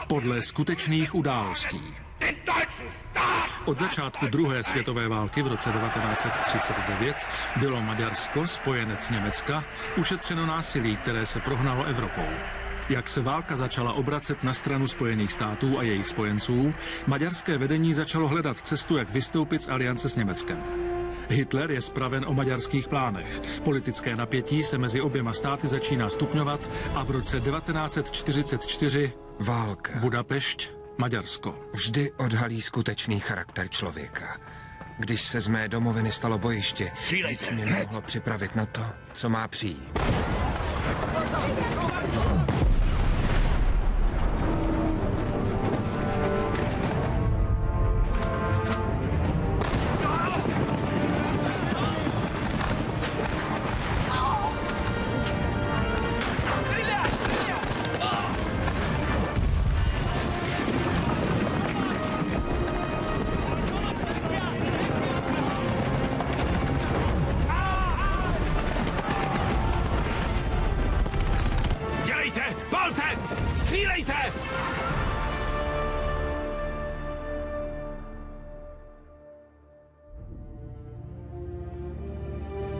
Podle skutečných událostí. Od začátku druhé světové války v roce 1939 bylo Maďarsko, spojenec Německa, ušetřeno násilí, které se prohnalo Evropou. Jak se válka začala obracet na stranu Spojených států a jejich spojenců, maďarské vedení začalo hledat cestu, jak vystoupit z aliance s Německem. Hitler je zpraven o maďarských plánech. Politické napětí se mezi oběma státy začíná stupňovat a v roce 1944 válka. Budapešť, Maďarsko. Vždy odhalí skutečný charakter člověka. Když se z mé domoviny stalo bojiště, nic mě nemohlo připravit na to, co má přijít.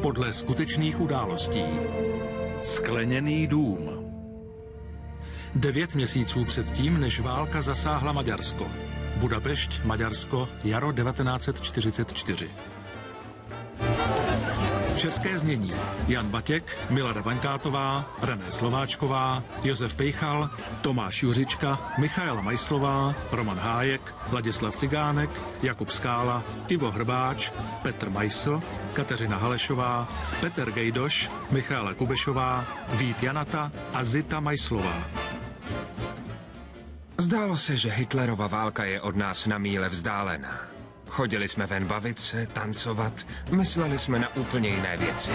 Podle skutečných událostí. Skleněný dům. 9 měsíců předtím, než válka zasáhla Maďarsko. Budapešť, Maďarsko, jaro 1944. České znění. Jan Batěk, Milada Vankátová, René Slováčková, Josef Pejchal, Tomáš Juřička, Michaela Majslová, Roman Hájek, Ladislav Cigánek, Jakub Skála, Ivo Hrbáč, Petr Majsl, Kateřina Halešová, Petr Gejdoš, Michaela Kubešová, Vít Janata a Zita Majslová. Zdálo se, že Hitlerova válka je od nás na míle vzdálená. Chodili jsme ven bavit se, tancovat, mysleli jsme na úplně jiné věci.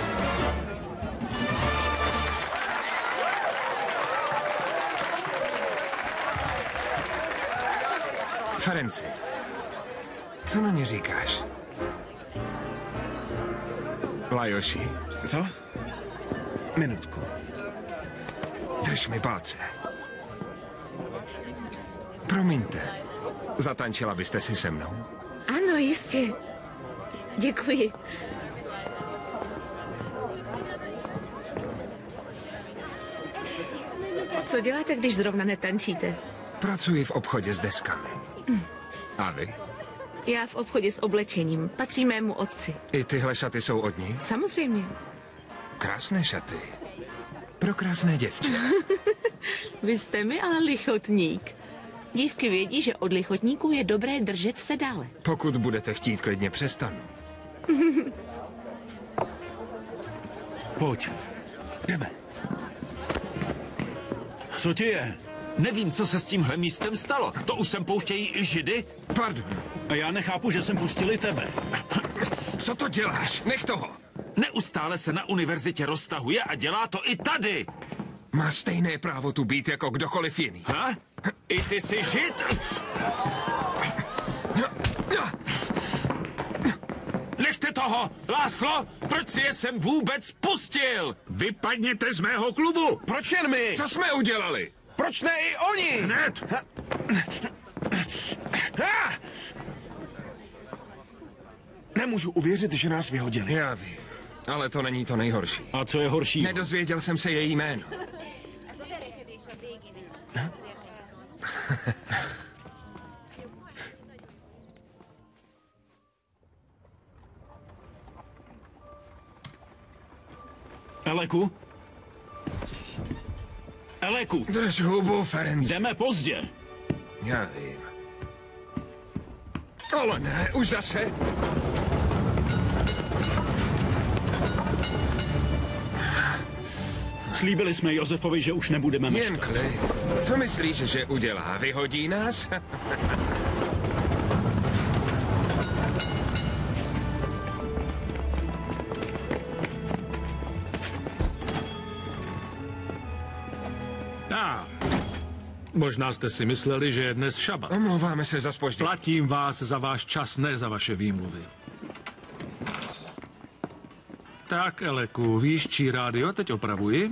Ferenci, co na ně říkáš? Lajoši. Co? Minutku. Drž mi palce. Promiňte, zatančila byste si se mnou? Ano, jistě. Děkuji. Co děláte, když zrovna netančíte? Pracuji v obchodě s deskami. A vy? Já v obchodě s oblečením. Patří mému otci. I tyhle šaty jsou od ní? Samozřejmě. Krásné šaty. Pro krásné děvče. Vy jste mi ale lichotník. Dívky vědí, že od lichotníků je dobré držet se dále. Pokud budete chtít, klidně přestanu. Pojď. Jdeme. Co ti je? Nevím, co se s tímhle místem stalo. To už sem pouštějí i Židy? Pardon. A já nechápu, že sem pustili tebe. Co to děláš? Nech toho. Neustále se na univerzitě roztahuje a dělá to i tady. Má stejné právo tu být jako kdokoliv jiný. Ha? I ty jsi Žid? Nechte toho! Láslo, proč si je sem vůbec pustil? Vypadněte z mého klubu! Proč jen my? Co jsme udělali? Proč ne i oni? Hned! Nemůžu uvěřit, že nás vyhodili. Já vím, ale to není to nejhorší. A co je horší? Nedozvěděl jsem se její jméno. Eleku? Eleku! Drž hubu, Ferenc. Jdeme pozdě. Já vím. Ale ne, už zase. Slíbili jsme Josefovi, že už nebudeme meškat. Jen klid. Co myslíš, že udělá? Vyhodí nás? Možná jste si mysleli, že je dnes šabat. Omlouváme se za zpoždění. Platím vás za váš čas, ne za vaše výmluvy. Tak, Eleku, víš, čí rádio teď opravuji?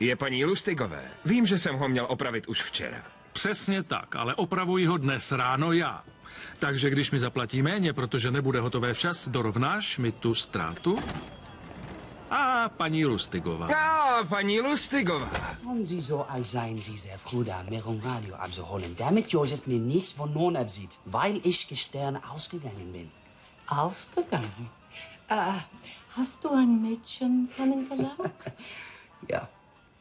Je paní Lustigové. Vím, že jsem ho měl opravit už včera. Přesně tak, ale opravuji ho dnes ráno já. Takže když mi zaplatí méně, protože nebude hotové včas, dorovnáš mi tu ztrátu? A paní Lustigová. Paní Lustigová. Om Sie so als seien Sie sehr froh, da Meron Radio abzuholen, damit Josef mir nichts von nun absieht, weil ich gestern ausgegangen bin. Ausgegangen? Hast du ein Mädchen kennengelernt? Ja,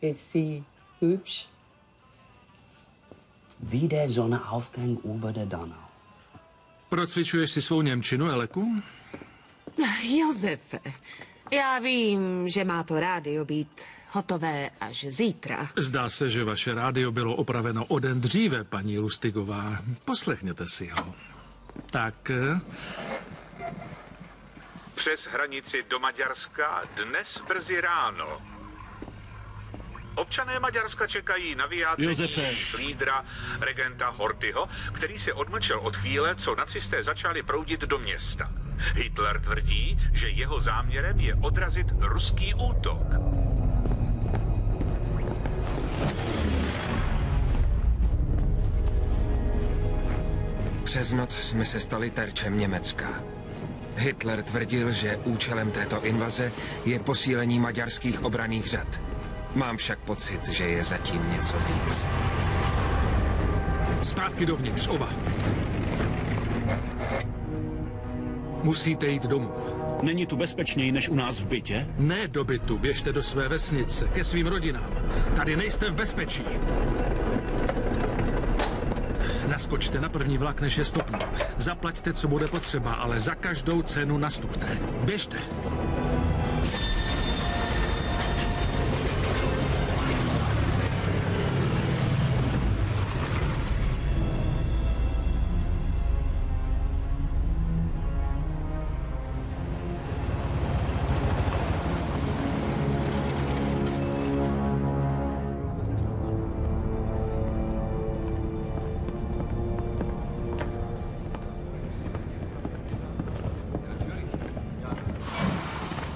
Ist sie hübsch? wie der Sonnenaufgang über der Donau. Procvičuješ si svou němčinu, Eleku? Josefe, já vím, že má to rádio být hotové až zítra. Zdá se, že vaše rádio bylo opraveno o den dříve, paní Lustigová. Poslechněte si ho. Tak, Přes hranici do Maďarska dnes brzy ráno. Občané Maďarska čekají na vyjádření lídra regenta Horthyho, který se odmlčel od chvíle, co nacisté začali proudit do města. Hitler tvrdí, že jeho záměrem je odrazit ruský útok. Přes noc jsme se stali terčem Německa. Hitler tvrdil, že účelem této invaze je posílení maďarských obranných řad. Mám však pocit, že je zatím něco víc. zpátky dovnitř, oba. Musíte jít domů. Není tu bezpečněji než u nás v bytě? Ne do bytu, běžte do své vesnice, ke svým rodinám. Tady nejste v bezpečí. Naskočte na první vlak, než je stopnu. Zaplaťte, co bude potřeba, ale za každou cenu nastupte. Běžte.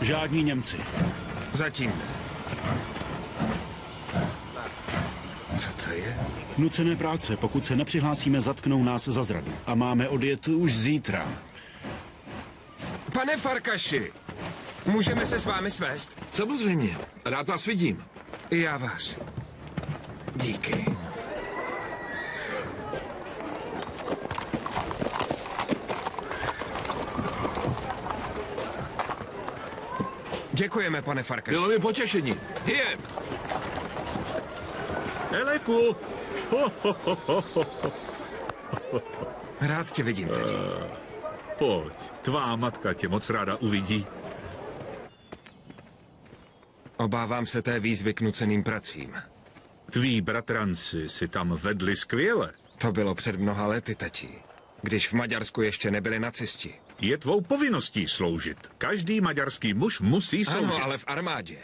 Žádní Němci. Zatím ne. Co to je? Nucené práce. Pokud se nepřihlásíme, zatknou nás za zradu. A máme odjet už zítra. Pane Farkaši, můžeme se s vámi svést? Samozřejmě, rád vás vidím. I já vás. Díky. Děkujeme, pane Farkaši. Bylo mi potěšení. Je. Eleku! Rád tě vidím, tati. Pojď, tvá matka tě moc ráda uvidí. Obávám se té výzvy k nuceným pracím. Tví bratranci si tam vedli skvěle. To bylo před mnoha lety, tati. Když v Maďarsku ještě nebyli nacisti. Je tvou povinností sloužit. Každý maďarský muž musí sloužit. Ano, ale v armádě.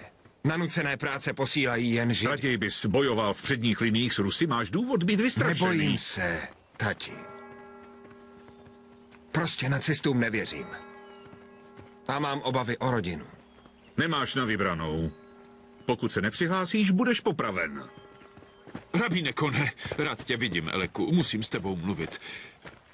Na nucené práce posílají jen Židy. Raději bys bojoval v předních liniích s Rusy, máš důvod být vystrašený. Nebojím se, tati. Prostě nacistům nevěřím. A mám obavy o rodinu. Nemáš na vybranou. Pokud se nepřihlásíš, budeš popraven. Rabíne Kone, rád tě vidím, Eleku. Musím s tebou mluvit.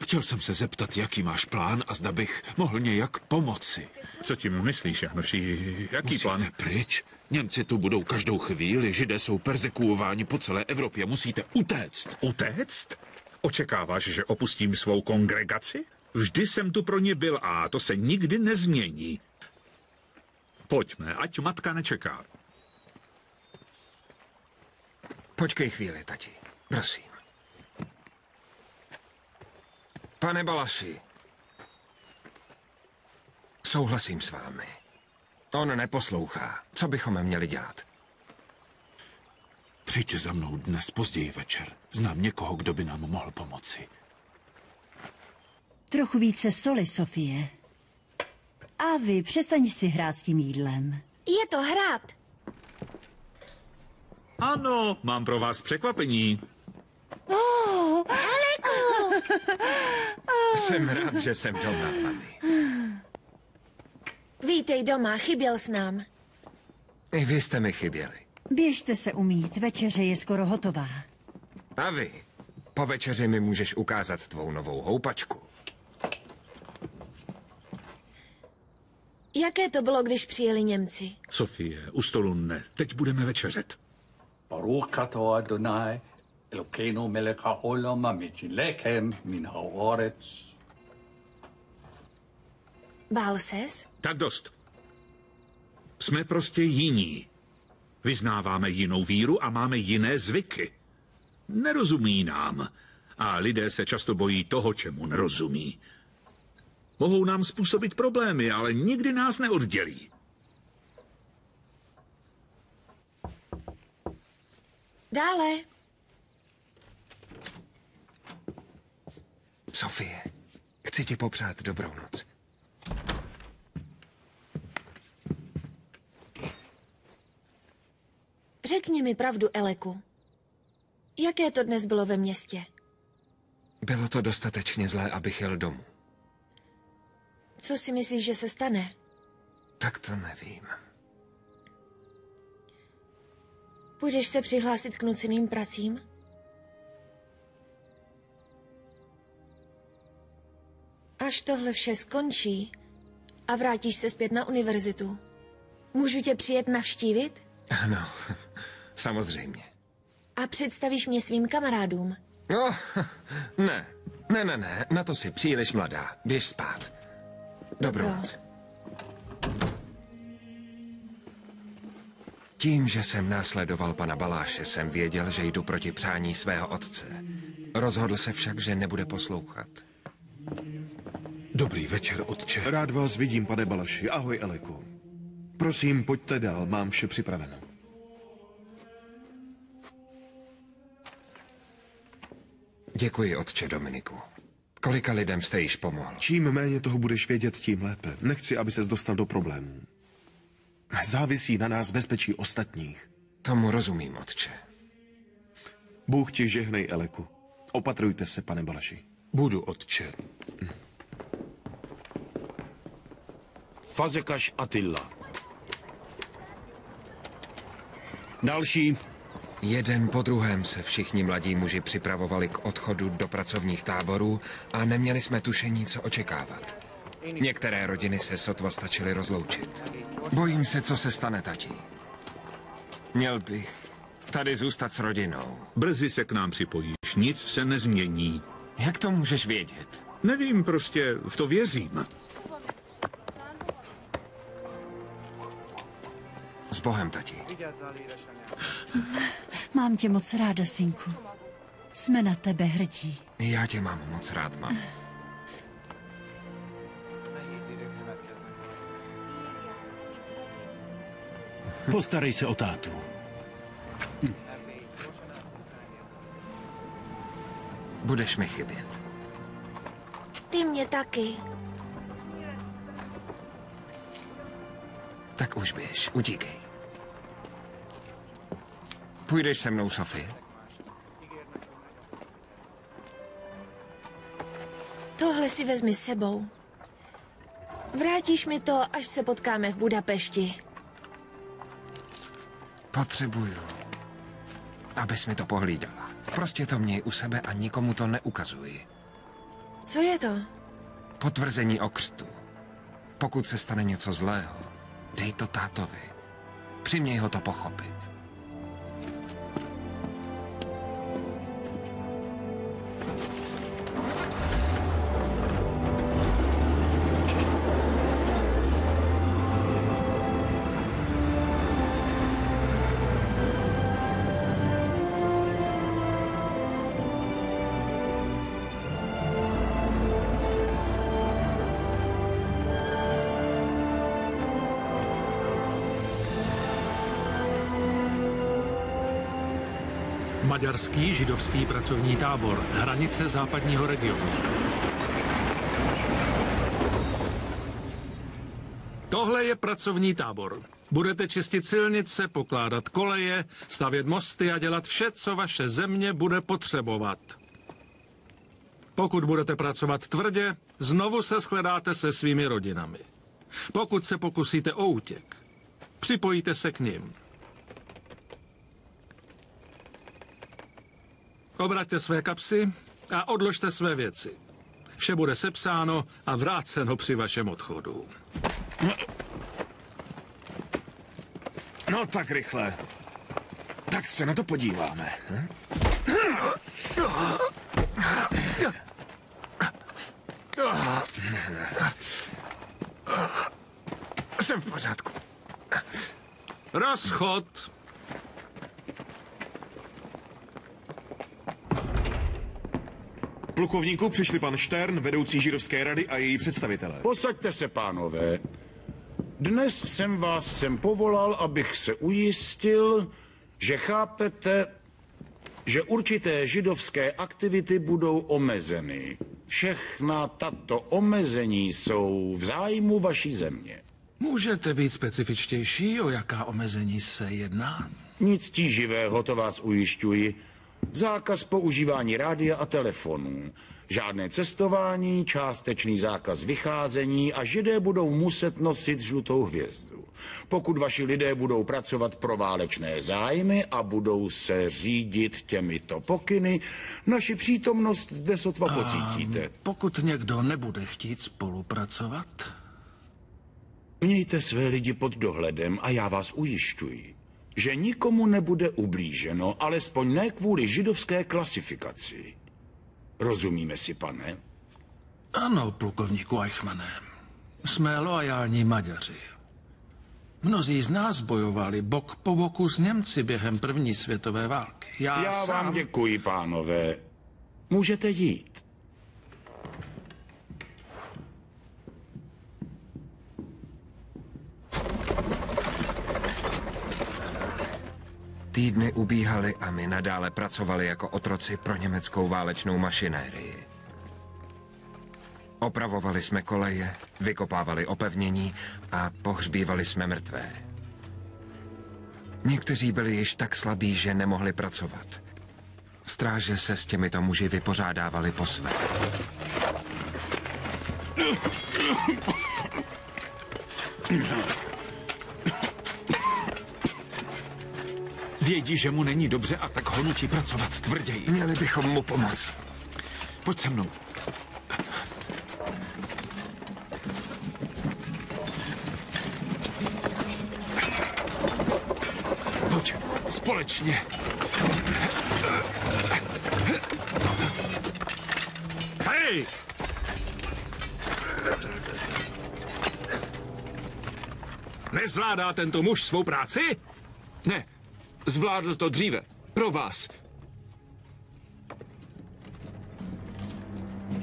Chtěl jsem se zeptat, jaký máš plán a zda bych mohl nějak pomoci. Co tím myslíš, Janoši? Jaký Musíte plán? pryč. Němci tu budou každou chvíli, Židé jsou perzekuováni po celé Evropě. Musíte utéct. Utéct? Očekáváš, že opustím svou kongregaci? Vždy jsem tu pro ně byl a to se nikdy nezmění. Pojďme, ať matka nečeká. Počkej chvíli, tati. Prosím. Pane Balaši, souhlasím s vámi. On neposlouchá. Co bychom měli dělat? Přijďte za mnou dnes později večer. Znám někoho, kdo by nám mohl pomoci. Trochu více soli, Sofie. A vy, přestaň si hrát s tím jídlem. Je to hrát. Ano, mám pro vás překvapení. Jsem rád, že jsem doma, mami. Vítej doma, chyběl s nám. I vy jste mi chyběli. Běžte se umýt, večeře je skoro hotová. A vy? Po večeři mi můžeš ukázat tvou novou houpačku. Jaké to bylo, když přijeli Němci? Sofie, u stolu ne. Teď budeme večeřet. Baruch atah Adonai, Elokeinu melech haolam hamitzil lechem min haaretz. Bál ses? Tak dost. Jsme prostě jiní. Vyznáváme jinou víru a máme jiné zvyky. Nerozumí nám. A lidé se často bojí toho, čemu nerozumí. Mohou nám způsobit problémy, ale nikdy nás neoddělí. Dále. Sofie, chci ti popřát dobrou noc. Řekni mi pravdu, Eleku. Jaké to dnes bylo ve městě? Bylo to dostatečně zlé, abych jel domů. Co si myslíš, že se stane? Tak to nevím. Půjdeš se přihlásit k nuceným pracím? Až tohle vše skončí a vrátíš se zpět na univerzitu, můžu tě přijet navštívit? Ano, samozřejmě. A představíš mě svým kamarádům? No, ne, na to jsi příliš mladá. Běž spát. Dobrou noc. Tím, že jsem následoval pana Baláše, jsem věděl, že jdu proti přání svého otce. Rozhodl se však, že nebude poslouchat. Dobrý večer, otče. Rád vás vidím, pane Balaši. Ahoj, Eleku. Prosím, pojďte dál, mám vše připraveno. Děkuji, otče Dominiku. Kolika lidem jste již pomohl? Čím méně toho budeš vědět, tím lépe. Nechci, aby ses dostal do problémů. Závisí na nás bezpečí ostatních. Tomu rozumím, otče. Bůh ti žehnej, Eleku. Opatrujte se, pane Balaši. Budu, otče. Fazekaš Attila. Další. Jeden po druhém se všichni mladí muži připravovali k odchodu do pracovních táborů a neměli jsme tušení, co očekávat. Některé rodiny se sotva stačily rozloučit. Bojím se, co se stane, tati. Měl bych tady zůstat s rodinou. Brzy se k nám připojíš, nic se nezmění. Jak to můžeš vědět? Nevím, prostě v to věřím. S Bohem, tati. Mám tě moc ráda, synku. Jsme na tebe hrdí. Já tě mám moc rád, mamo. Postarej se o tátu. Budeš mi chybět. Ty mě taky. Tak už běž, utíkej. Půjdeš se mnou, Sofie? Tohle si vezmi s sebou. Vrátíš mi to, až se potkáme v Budapešti. Potřebuju, abys mi to pohlídala. Prostě to měj u sebe a nikomu to neukazuj. Co je to? Potvrzení o křtu. Pokud se stane něco zlého, dej to tátovi. Přiměj ho to pochopit. Maďarský židovský pracovní tábor, hranice západního regionu. Tohle je pracovní tábor. Budete čistit silnice, pokládat koleje, stavět mosty a dělat vše, co vaše země bude potřebovat. Pokud budete pracovat tvrdě, znovu se shledáte se svými rodinami. Pokud se pokusíte o útěk, připojíte se k nim. Obraťte své kapsy a odložte své věci. Vše bude sepsáno a vráceno při vašem odchodu. No tak rychle. Tak se na to podíváme. Jsem v pořádku. Rozchod. Plukovníku, přišli pan Štern, vedoucí židovské rady a její představitelé. Posaďte se, pánové. Dnes jsem vás sem povolal, abych se ujistil, že chápete, že určité židovské aktivity budou omezeny. Všechna tato omezení jsou v zájmu vaší země. Můžete být specifičtější, o jaká omezení se jedná? Nic tíživého, to vás ujišťuji. Zákaz používání rádia a telefonů. Žádné cestování, částečný zákaz vycházení a Židé budou muset nosit žlutou hvězdu. Pokud vaši lidé budou pracovat pro válečné zájmy a budou se řídit těmito pokyny, naši přítomnost zde sotva pocítíte. Pokud někdo nebude chtít spolupracovat? Mějte své lidi pod dohledem a já vás ujišťuji, že nikomu nebude ublíženo, alespoň ne kvůli židovské klasifikaci. Rozumíme si, pane? Ano, plukovníku Eichmanne. Jsme loajální Maďaři. Mnozí z nás bojovali bok po boku s Němci během první světové války. Já vám děkuji, pánové. Můžete jít. Týdny ubíhaly a my nadále pracovali jako otroci pro německou válečnou mašinérii. Opravovali jsme koleje, vykopávali opevnění a pohřbívali jsme mrtvé. Někteří byli již tak slabí, že nemohli pracovat. Stráže se s těmito muži vypořádávali po své. Vědí, že mu není dobře a tak ho nutí pracovat tvrději. Měli bychom mu pomoct. Pojď se mnou. Pojď, společně. Hej! Nezvládá tento muž svou práci? Ne, zvládl to dříve. Pro vás.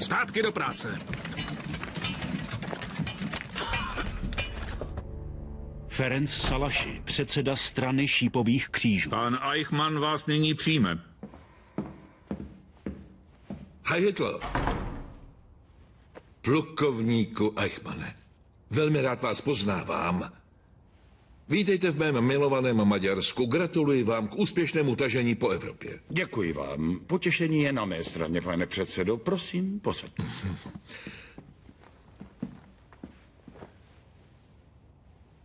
Zpátky do práce. Ferenc Salaši, předseda strany šípových křížů. Pan Eichmann vás nyní přijme. Heil Hitler. Plukovníku Eichmanne. Velmi rád vás poznávám. Vítejte v mém milovaném Maďarsku. Gratuluji vám k úspěšnému tažení po Evropě. Děkuji vám. Potěšení je na mé straně, pane předsedo. Prosím, posaďte se.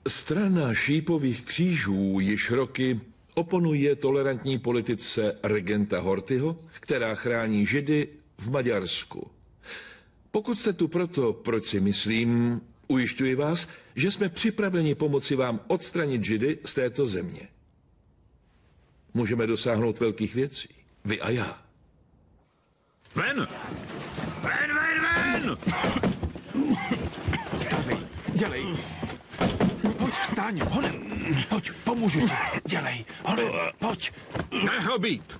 Strana šípových křížů již roky oponuje tolerantní politice regenta Horthyho, která chrání Židy v Maďarsku. Pokud jste tu proto, proč si myslím, ujišťuji vás, že jsme připraveni pomoci vám odstranit Židy z této země. Můžeme dosáhnout velkých věcí. Vy a já. Ven! Ven, ven, ven! Vstávej, dělej. Pojď, vstaň, honem. Pojď, pomůžu ti. Dělej, honem, pojď. Nech ho být.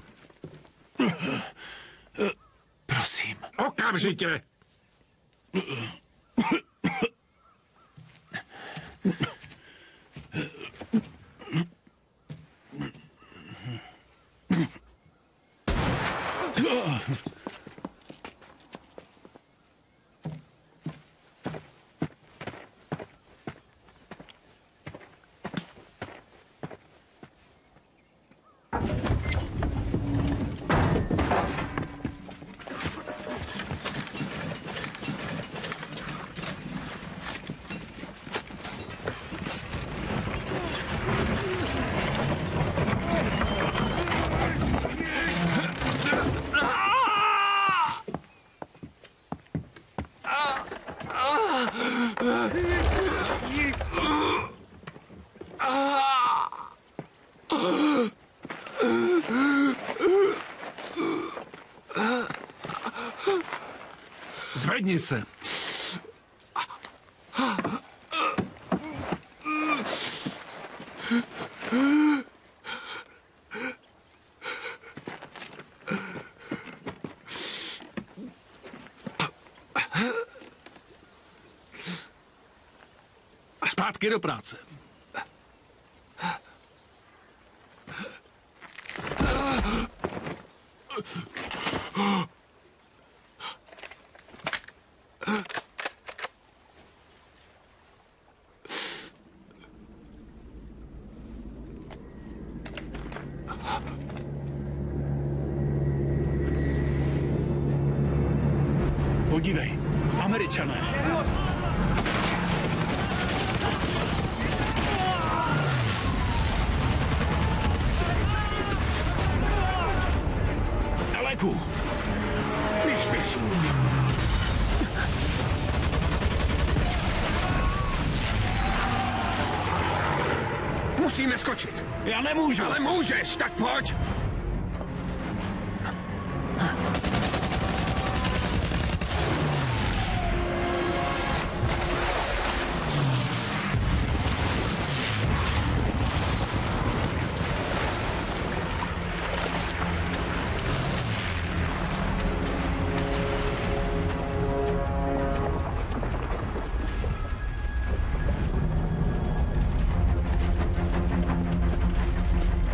Prosím. Okamžitě. Zvedni se. A zpátky do práce. Podívej, Američané. Eleku! Běž, běž. Musíme skočit. Já nemůžu. Ale můžeš, tak pojď.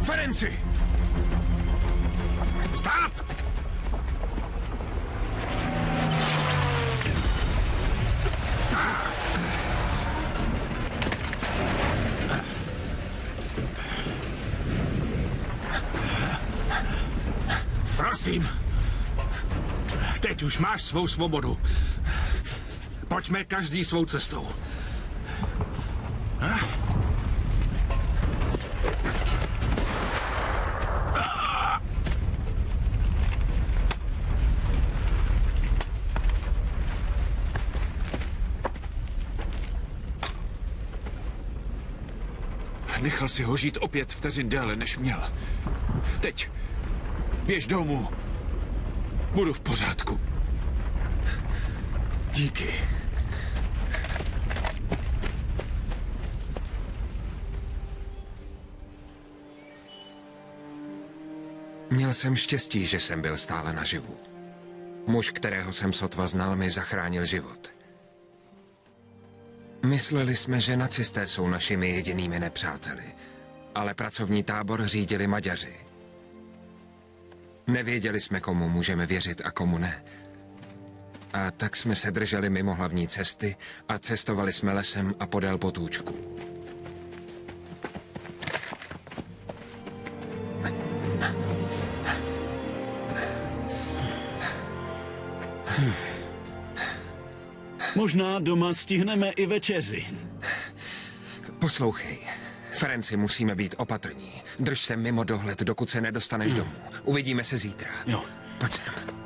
Ferenci! Stát! Prosím. Teď už máš svou svobodu. Pojďme každý svou cestou. Nechal si ho žít o 5 vteřin déle, než měl. Teď běž domů. Budu v pořádku. Díky. Měl jsem štěstí, že jsem byl stále naživu. Muž, kterého jsem sotva znal, mi zachránil život. Mysleli jsme, že nacisté jsou našimi jedinými nepřáteli, ale pracovní tábor řídili Maďaři. Nevěděli jsme, komu můžeme věřit a komu ne. A tak jsme se drželi mimo hlavní cesty a cestovali jsme lesem a podél potůčků. Možná doma stihneme i večeři. Poslouchej. Ferenci, musíme být opatrní. Drž se mimo dohled, dokud se nedostaneš domů. Uvidíme se zítra. Jo. Pojď sem.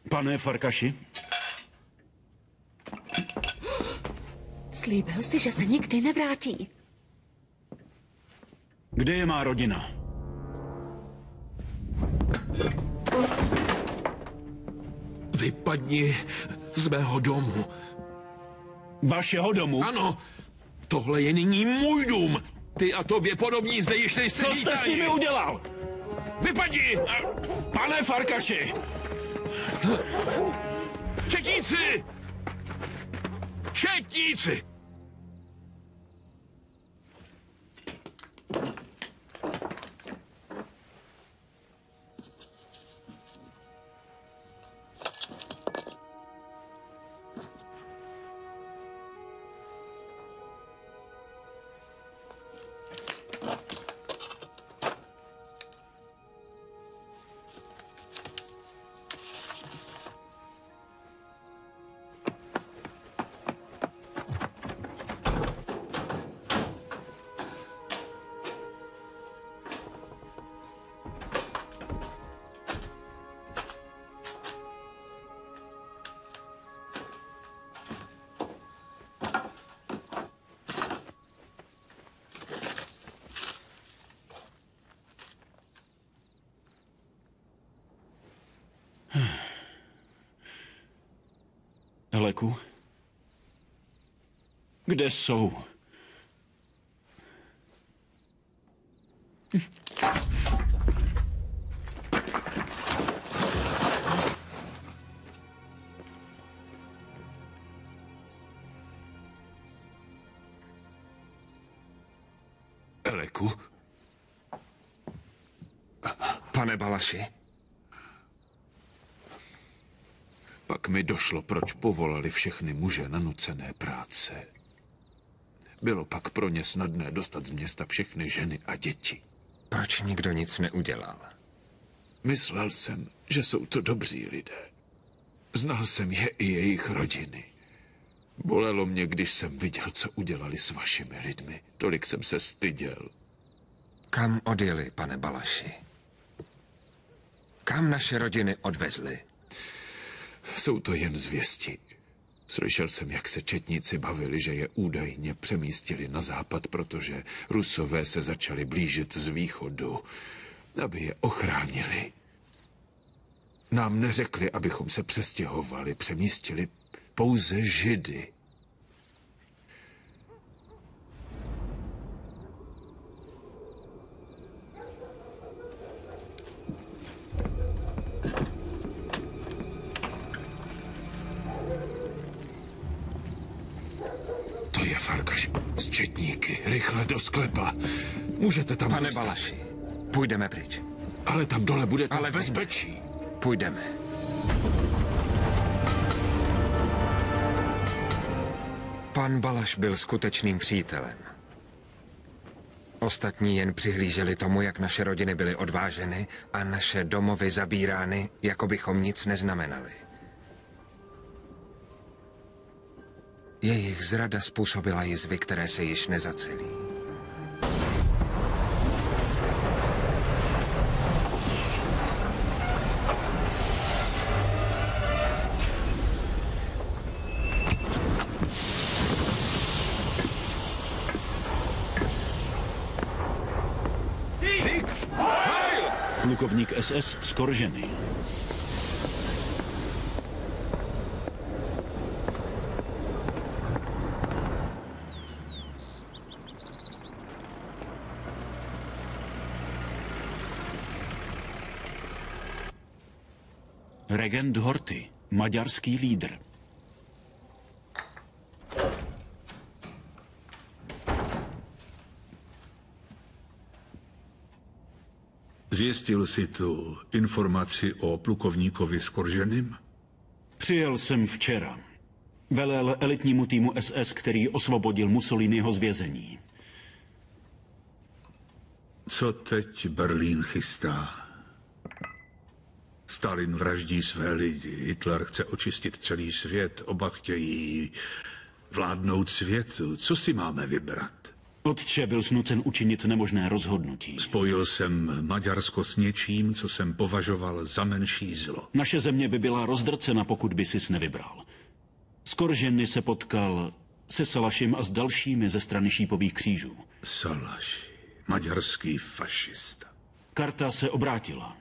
Pane Farkaši? Slíbil si, že se nikdy nevrátí. Kde je má rodina? Vypadni z mého domu. Vašeho domu? Ano, tohle je nyní můj dům. Ty a tobě podobní zde již nejste Co jste s nimi udělal? Vypadni! Pane Farkaši! Četníci! Četníci! Eleku? Kde jsou? Eleku? Pane Balaši? Pak mi došlo, proč povolali všechny muže na nucené práce. Bylo pak pro ně snadné dostat z města všechny ženy a děti. Proč nikdo nic neudělal? Myslel jsem, že jsou to dobří lidé. Znal jsem je i jejich rodiny. Bolelo mě, když jsem viděl, co udělali s vašimi lidmi. Tolik jsem se styděl. Kam odjeli, pane Balaši? Kam naše rodiny odvezly? Jsou to jen zvěsti. Slyšel jsem, jak se četníci bavili, že je údajně přemístili na západ, protože Rusové se začali blížit z východu, aby je ochránili. Nám neřekli, abychom se přestěhovali, přemístili pouze Židy. To je Farkaš s četníky. Rychle do sklepa. Můžete tam Pane zůstat. Balaši, půjdeme pryč. Ale tam dole budete Ale bezpečí. Půjdeme. Pan Balaš byl skutečným přítelem. Ostatní jen přihlíželi tomu, jak naše rodiny byly odváženy a naše domovy zabírány, jako bychom nic neznamenali. Jejich zrada způsobila jizvy, které se již nezacelí. Plukovník SS Skorženy. Regent Horthy, maďarský lídr. Zjistil si tu informaci o plukovníkovi Skorženym? Přijel jsem včera. Velel elitnímu týmu SS, který osvobodil Mussoliniho z vězení. Co teď Berlín chystá? Stalin vraždí své lidi, Hitler chce očistit celý svět, oba chtějí vládnout světu. Co si máme vybrat? Otče byl snucen učinit nemožné rozhodnutí. Spojil jsem Maďarsko s něčím, co jsem považoval za menší zlo. Naše země by byla rozdrcena, pokud by sis nevybral. Skorženy se potkal se Salašem a s dalšími ze strany šípových křížů. Salaš, maďarský fašista. Karta se obrátila.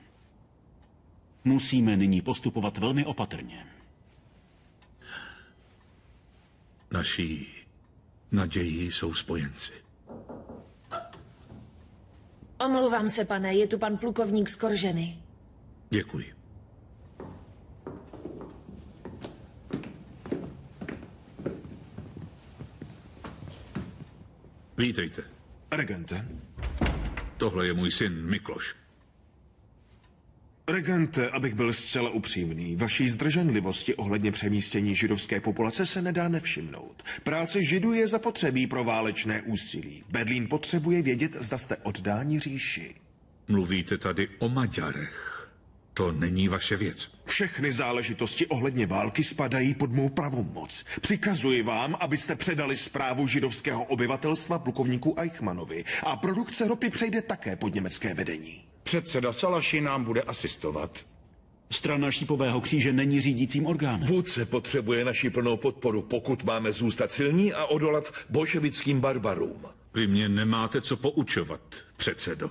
Musíme nyní postupovat velmi opatrně. Naší nadějí jsou spojenci. Omlouvám se, pane, je tu pan plukovník Skorženy. Děkuji. Vítejte. Regente. Tohle je můj syn Mikloš. Regente, abych byl zcela upřímný, vaší zdrženlivosti ohledně přemístění židovské populace se nedá nevšimnout. Práce židů je zapotřebí pro válečné úsilí. Berlín potřebuje vědět, zda jste oddáni říši. Mluvíte tady o Maďarech. To není vaše věc. Všechny záležitosti ohledně války spadají pod mou pravomoc. Přikazuji vám, abyste předali správu židovského obyvatelstva plukovníku Eichmannovi a produkce ropy přejde také pod německé vedení. Předseda Salaši nám bude asistovat. Strana šípového kříže není řídícím orgánem. Vůdce potřebuje naši plnou podporu, pokud máme zůstat silní a odolat bolševickým barbarům. Vy mě nemáte co poučovat, předsedo.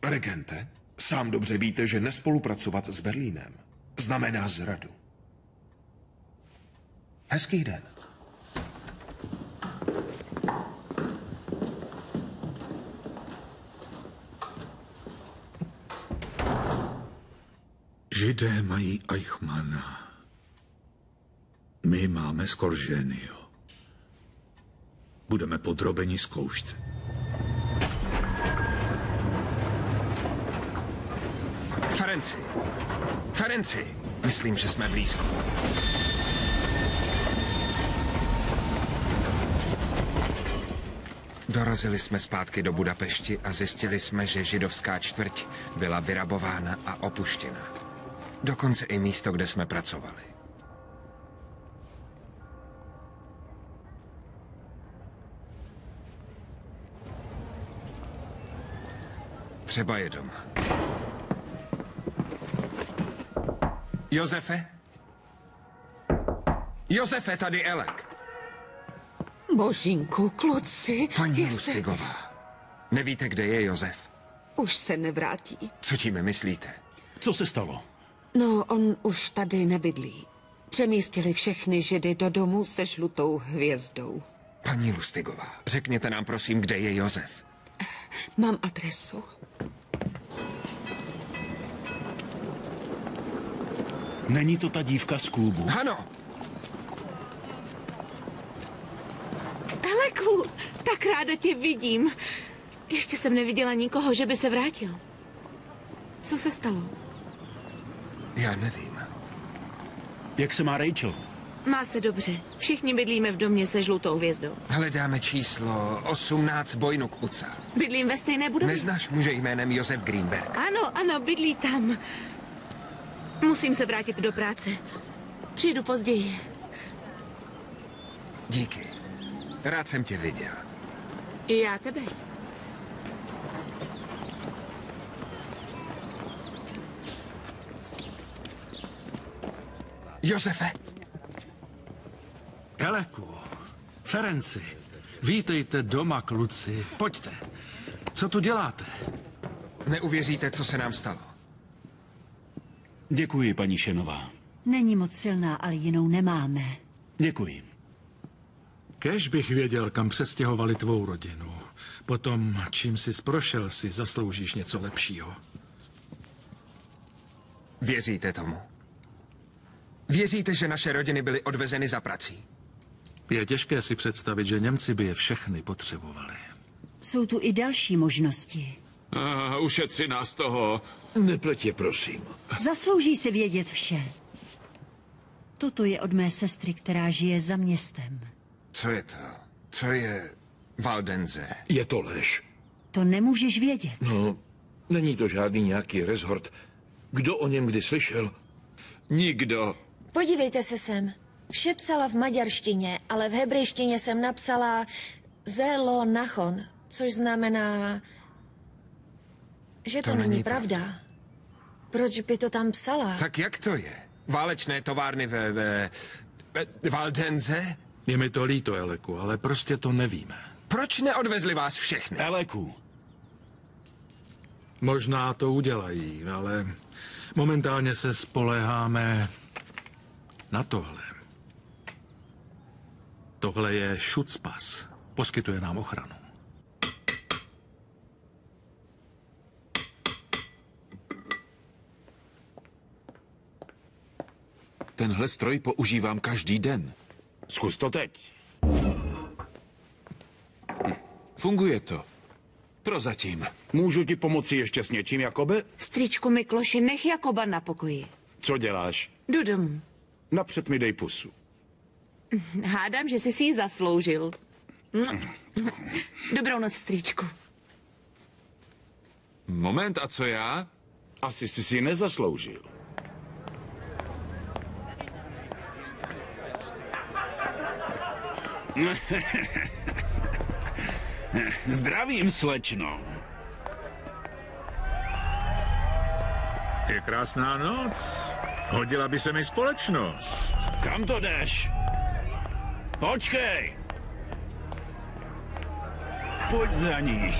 Regente, sám dobře víte, že nespolupracovat s Berlínem znamená zradu. Hezký den. Židé mají Eichmanna. My máme Skorženio. Budeme podrobeni zkoušce. Ferenci! Myslím, že jsme blízko. Dorazili jsme zpátky do Budapešti a zjistili jsme, že židovská čtvrť byla vyrabována a opuštěna. Dokonce i místo, kde jsme pracovali. Třeba je doma. Josefe, tady Elek. Božínku, kluci. Paní Lustigová, nevíte, kde je Josef? Už se nevrátí. Co tím myslíte? Co se stalo? No, on už tady nebydlí. Přemístili všechny Židy do domu se žlutou hvězdou. Paní Lustigová, řekněte nám prosím, kde je Josef. Mám adresu. Není to ta dívka z klubu? Ano. Eleku, tak ráda tě vidím. Ještě jsem neviděla nikoho, že by se vrátil. Co se stalo? Já nevím. Jak se má Rachel? Má se dobře. Všichni bydlíme v domě se žlutou hvězdou. Hledáme číslo 18 Bojnuk Uca. Bydlím ve stejné budově. Neznáš muže jménem Josef Greenberg? Ano, bydlí tam. Musím se vrátit do práce. Přijdu později. Díky. Rád jsem tě viděl. I já tebe. Josefe! Eleku, Ferenci, vítejte doma, kluci. Pojďte. Co tu děláte? Neuvěříte, co se nám stalo. Děkuji, paní Šenová. Není moc silná, ale jinou nemáme. Děkuji. Kéž bych věděl, kam přestěhovali tvou rodinu. Potom, čím jsi prošel, si zasloužíš něco lepšího. Věříte tomu? Věříte, že naše rodiny byly odvezeny za prací? Je těžké si představit, že Němci by je všechny potřebovali. Jsou tu i další možnosti. Ušetři nás toho. Nepleť je, prosím. Zaslouží si vědět vše. Toto je od mé sestry, která žije za městem. Co je to? Co je Waldense? Je to lež. To nemůžeš vědět. No, není to žádný nějaký rezort. Kdo o něm kdy slyšel? Nikdo. Podívejte se sem. Vše psala v maďarštině, ale v hebrejštině jsem napsala Zelo Nachon, což znamená, že to není pravda. Proč by to tam psala? Tak jak to je? Válečné továrny ve Waldense? Je mi to líto, Eleku, ale prostě to nevíme. Proč neodvezli vás všechny? Eleku. Možná to udělají, ale momentálně se spoléháme na tohle. Tohle je Schutzpass. Poskytuje nám ochranu. Tenhle stroj používám každý den. Zkus to teď. Funguje to. Prozatím. Můžu ti pomoci ještě s něčím, Jakobe? Stričku Mikloši, nech Jakoba na pokoji. Co děláš? Jdu domů. Napřed mi dej pusu. Hádám, že jsi si ji zasloužil. Dobrou noc, stričku. Moment, a co já? Asi jsi si ji nezasloužil. Zdravím, slečno. Je krásná noc. Hodila by se mi společnost. Kam to jdeš? Počkej. Pojď za ní.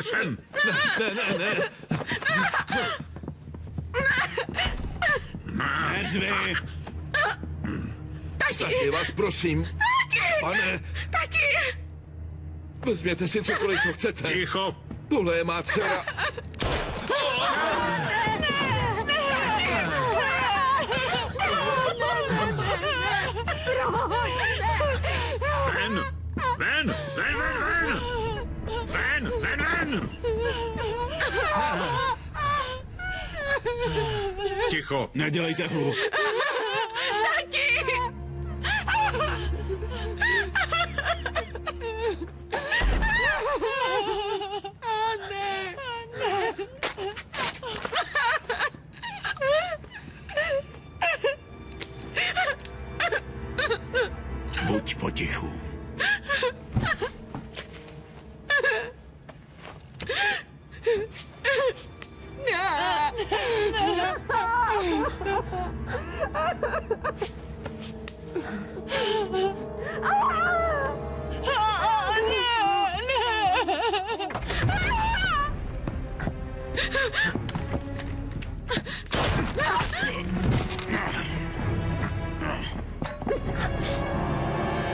Pojď sem. Ne. Neřvi. Taky vás prosím. Pane. Tati! Vezměte si cokoliv, co chcete. Ticho. Tohle je má dcera. Ven! Ticho. Nedělejte hluk. Tati! Ne. Buď potichu.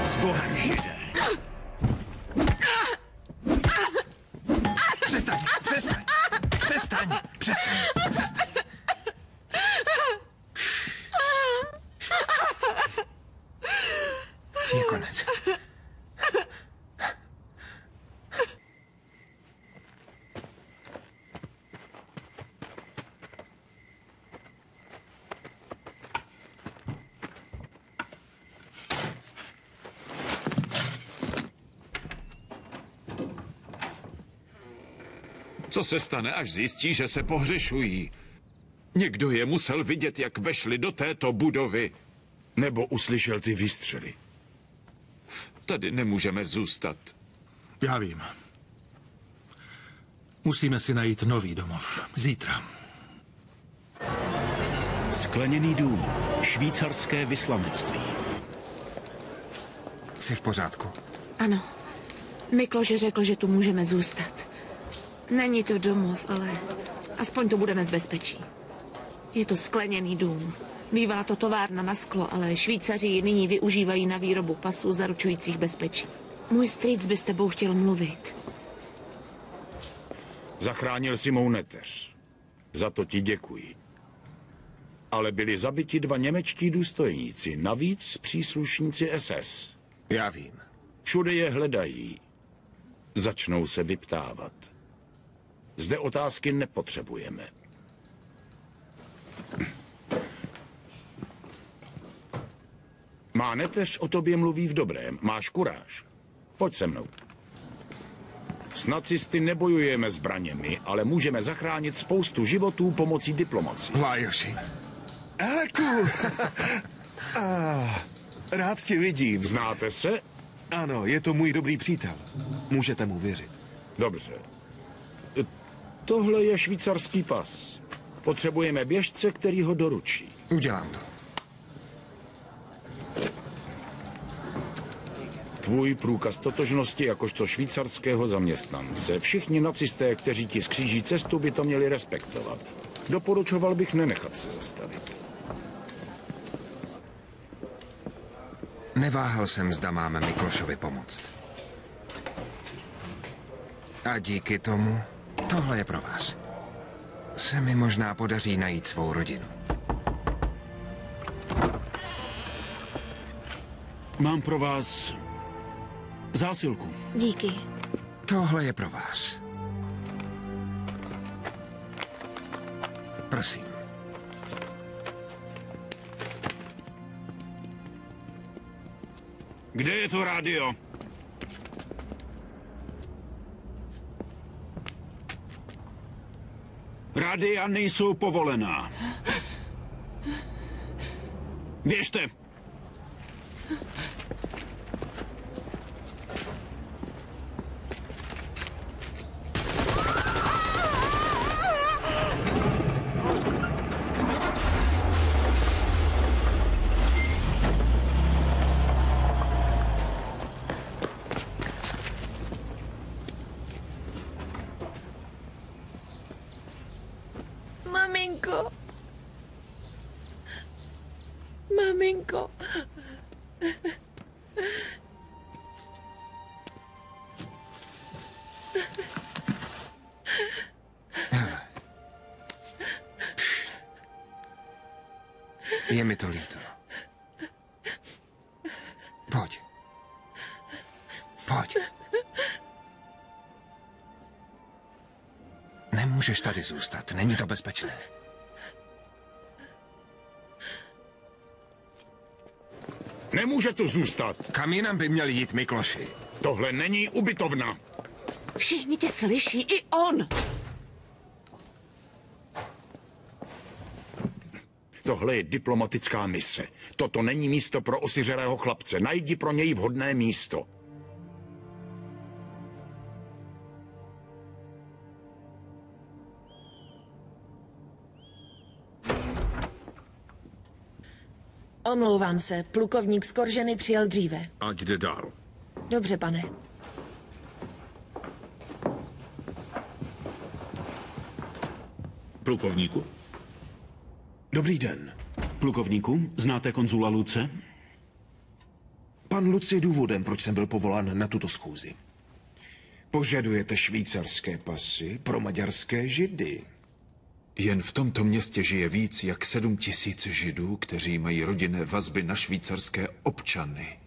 S Bohem, Žide. Přestaň. Je konec. Co se stane, až zjistí, že se pohřešují? Někdo je musel vidět, jak vešli do této budovy. Nebo uslyšel ty výstřely. Tady nemůžeme zůstat. Já vím. Musíme si najít nový domov. Zítra. Skleněný dům. Švýcarské vyslanectví. Jsi v pořádku? Ano. Mikloš řekl, že tu můžeme zůstat. Není to domov, ale aspoň tu budeme v bezpečí. Je to skleněný dům. Bývala to továrna na sklo, ale Švýcaři ji nyní využívají na výrobu pasů zaručujících bezpečí. Můj strýc by s tebou chtěl mluvit. Zachránil si mou neteř. Za to ti děkuji. Ale byli zabiti 2 němečtí důstojníci, navíc příslušníci SS. Já vím. Všude je hledají. Začnou se vyptávat. Zde otázky nepotřebujeme. Má neteř o tobě mluví v dobrém. Máš kuráž. Pojď se mnou. S nacisty nebojujeme zbraněmi, ale můžeme zachránit spoustu životů pomocí diplomacie. Lajoši. Eleku! Rád tě vidím. Znáte se? Ano, je to můj dobrý přítel. Můžete mu věřit. Dobře. Tohle je švýcarský pas. Potřebujeme běžce, který ho doručí. Udělám to. Tvůj průkaz totožnosti jakožto švýcarského zaměstnance. Všichni nacisté, kteří ti skříží cestu, by to měli respektovat. Doporučoval bych nenechat se zastavit. Neváhal jsem, zda máme Miklošovi pomoct. A díky tomu, tohle je pro vás. Se mi možná podaří najít svou rodinu. Mám pro vás zásilku. Díky. Tohle je pro vás. Prosím. Kde je to rádio? Rádia nejsou povolená. Běžte. Je mi to líto. Pojď. Pojď. Nemůžeš tady zůstat, není to bezpečné. Nemůže tu zůstat. Kam jinam by měli jít Mikloši? Tohle není ubytovna. Všichni tě slyší, i on. Tohle je diplomatická mise. Toto není místo pro osiřelého chlapce. Najdi pro něj vhodné místo. Omlouvám se, plukovník z Korženy přijel dříve. Ať jde dál. Dobře, pane. Plukovníku? Dobrý den. Plukovníku, znáte konzula Luce? Pan Luc je důvodem, proč jsem byl povolán na tuto schůzi. Požadujete švýcarské pasy pro maďarské židy. Jen v tomto městě žije víc jak 7 000 Židů, kteří mají rodinné vazby na švýcarské občany.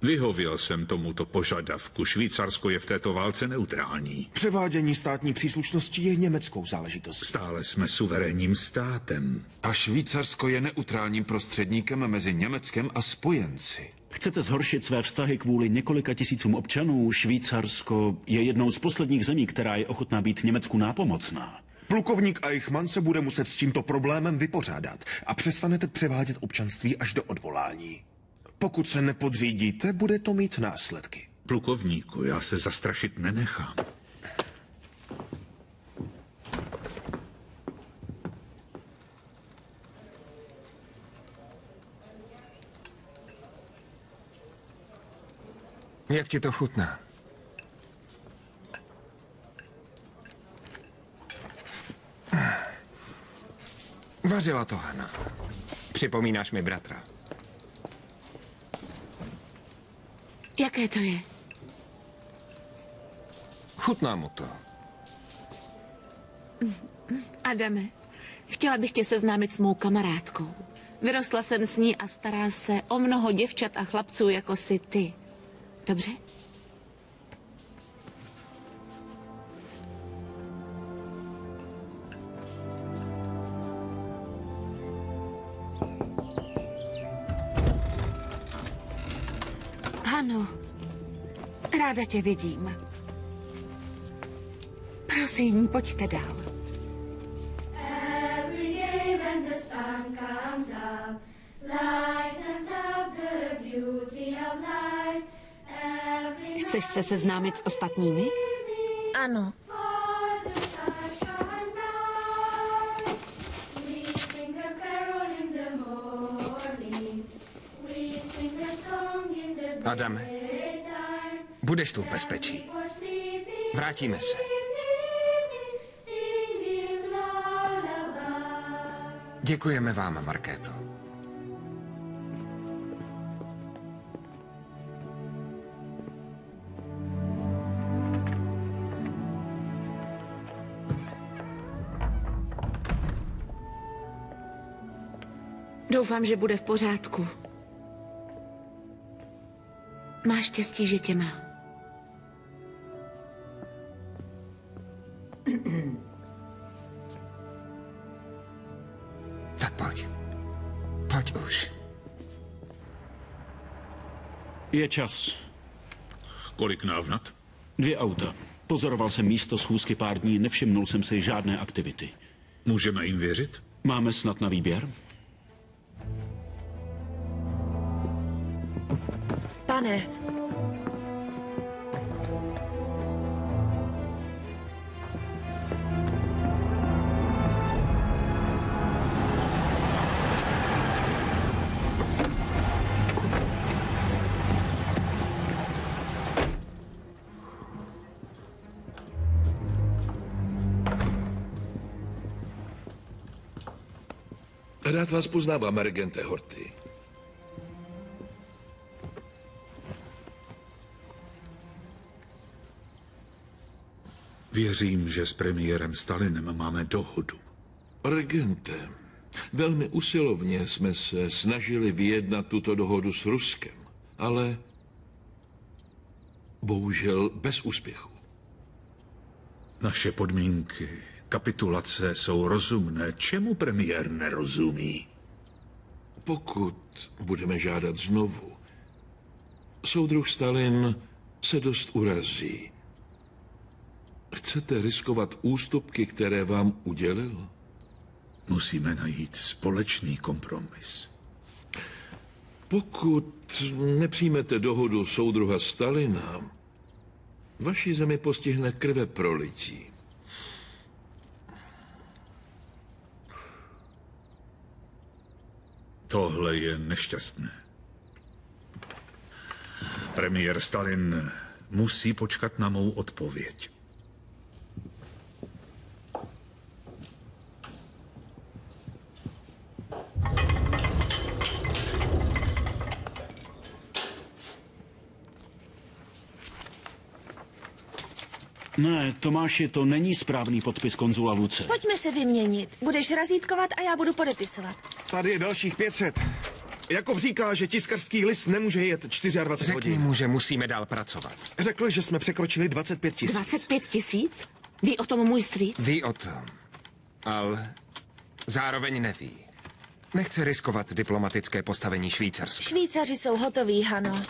Vyhověl jsem tomuto požadavku. Švýcarsko je v této válce neutrální. Převádění státní příslušnosti je německou záležitostí. Stále jsme suverénním státem. A Švýcarsko je neutrálním prostředníkem mezi Německem a spojenci. Chcete zhoršit své vztahy kvůli několika tisícům občanů? Švýcarsko je jednou z posledních zemí, která je ochotná být Německu nápomocná. Plukovník Eichmann se bude muset s tímto problémem vypořádat a přestanete převádět občanství až do odvolání. Pokud se nepodřídíte, bude to mít následky. Plukovníku, já se zastrašit nenechám. Jak ti to chutná? Vařila to Hana. Připomínáš mi bratra. Jaké to je? Chutná mu to. Adame, chtěla bych tě seznámit s mou kamarádkou. Vyrostla jsem s ní a stará se o mnoho děvčat a chlapců, jako jsi ty. Dobře? Ano, ráda tě vidím. Prosím, pojďte dál. Chceš se seznámit s ostatními? Ano. Adame, budeš tu v bezpečí. Vrátíme se. Děkujeme vám, Markéto. Doufám, že bude v pořádku. Máš štěstí, že tě má. Tak pojď. Pojď už. Je čas. Kolik návnat? 2 auta. Pozoroval jsem místo schůzky pár dní, nevšimnul jsem si žádné aktivity. Můžeme jim věřit? Máme snad na výběr? Pane. Rád vás poznávám, regente Horthy. Věřím, že s premiérem Stalinem máme dohodu. Regente, Velmi usilovně jsme se snažili vyjednat tuto dohodu s Ruskem, ale bohužel bez úspěchu. Naše podmínky kapitulace jsou rozumné. Čemu premiér nerozumí? Pokud budeme žádat znovu, soudruh Stalin se dost urazí. Chcete riskovat ústupky, které vám udělil? Musíme najít společný kompromis. Pokud nepřijmete dohodu soudruha Stalina, vaši zemi postihne krveprolití. Tohle je nešťastné. Premiér Stalin musí počkat na mou odpověď. Ne, Tomáši, to není správný podpis konzula Luce. Pojďme se vyměnit. Budeš razítkovat a já budu podepisovat. Tady je dalších 500. Jakub říká, že tiskarský list nemůže jet 24 hodin. Řekni mu, že musíme dál pracovat. Řekl, že jsme překročili 25 000. 25 000? Ví o tom můj strýc? Ví o tom, ale zároveň neví. Nechce riskovat diplomatické postavení Švýcarska. Švýcaři jsou hotoví, Hano.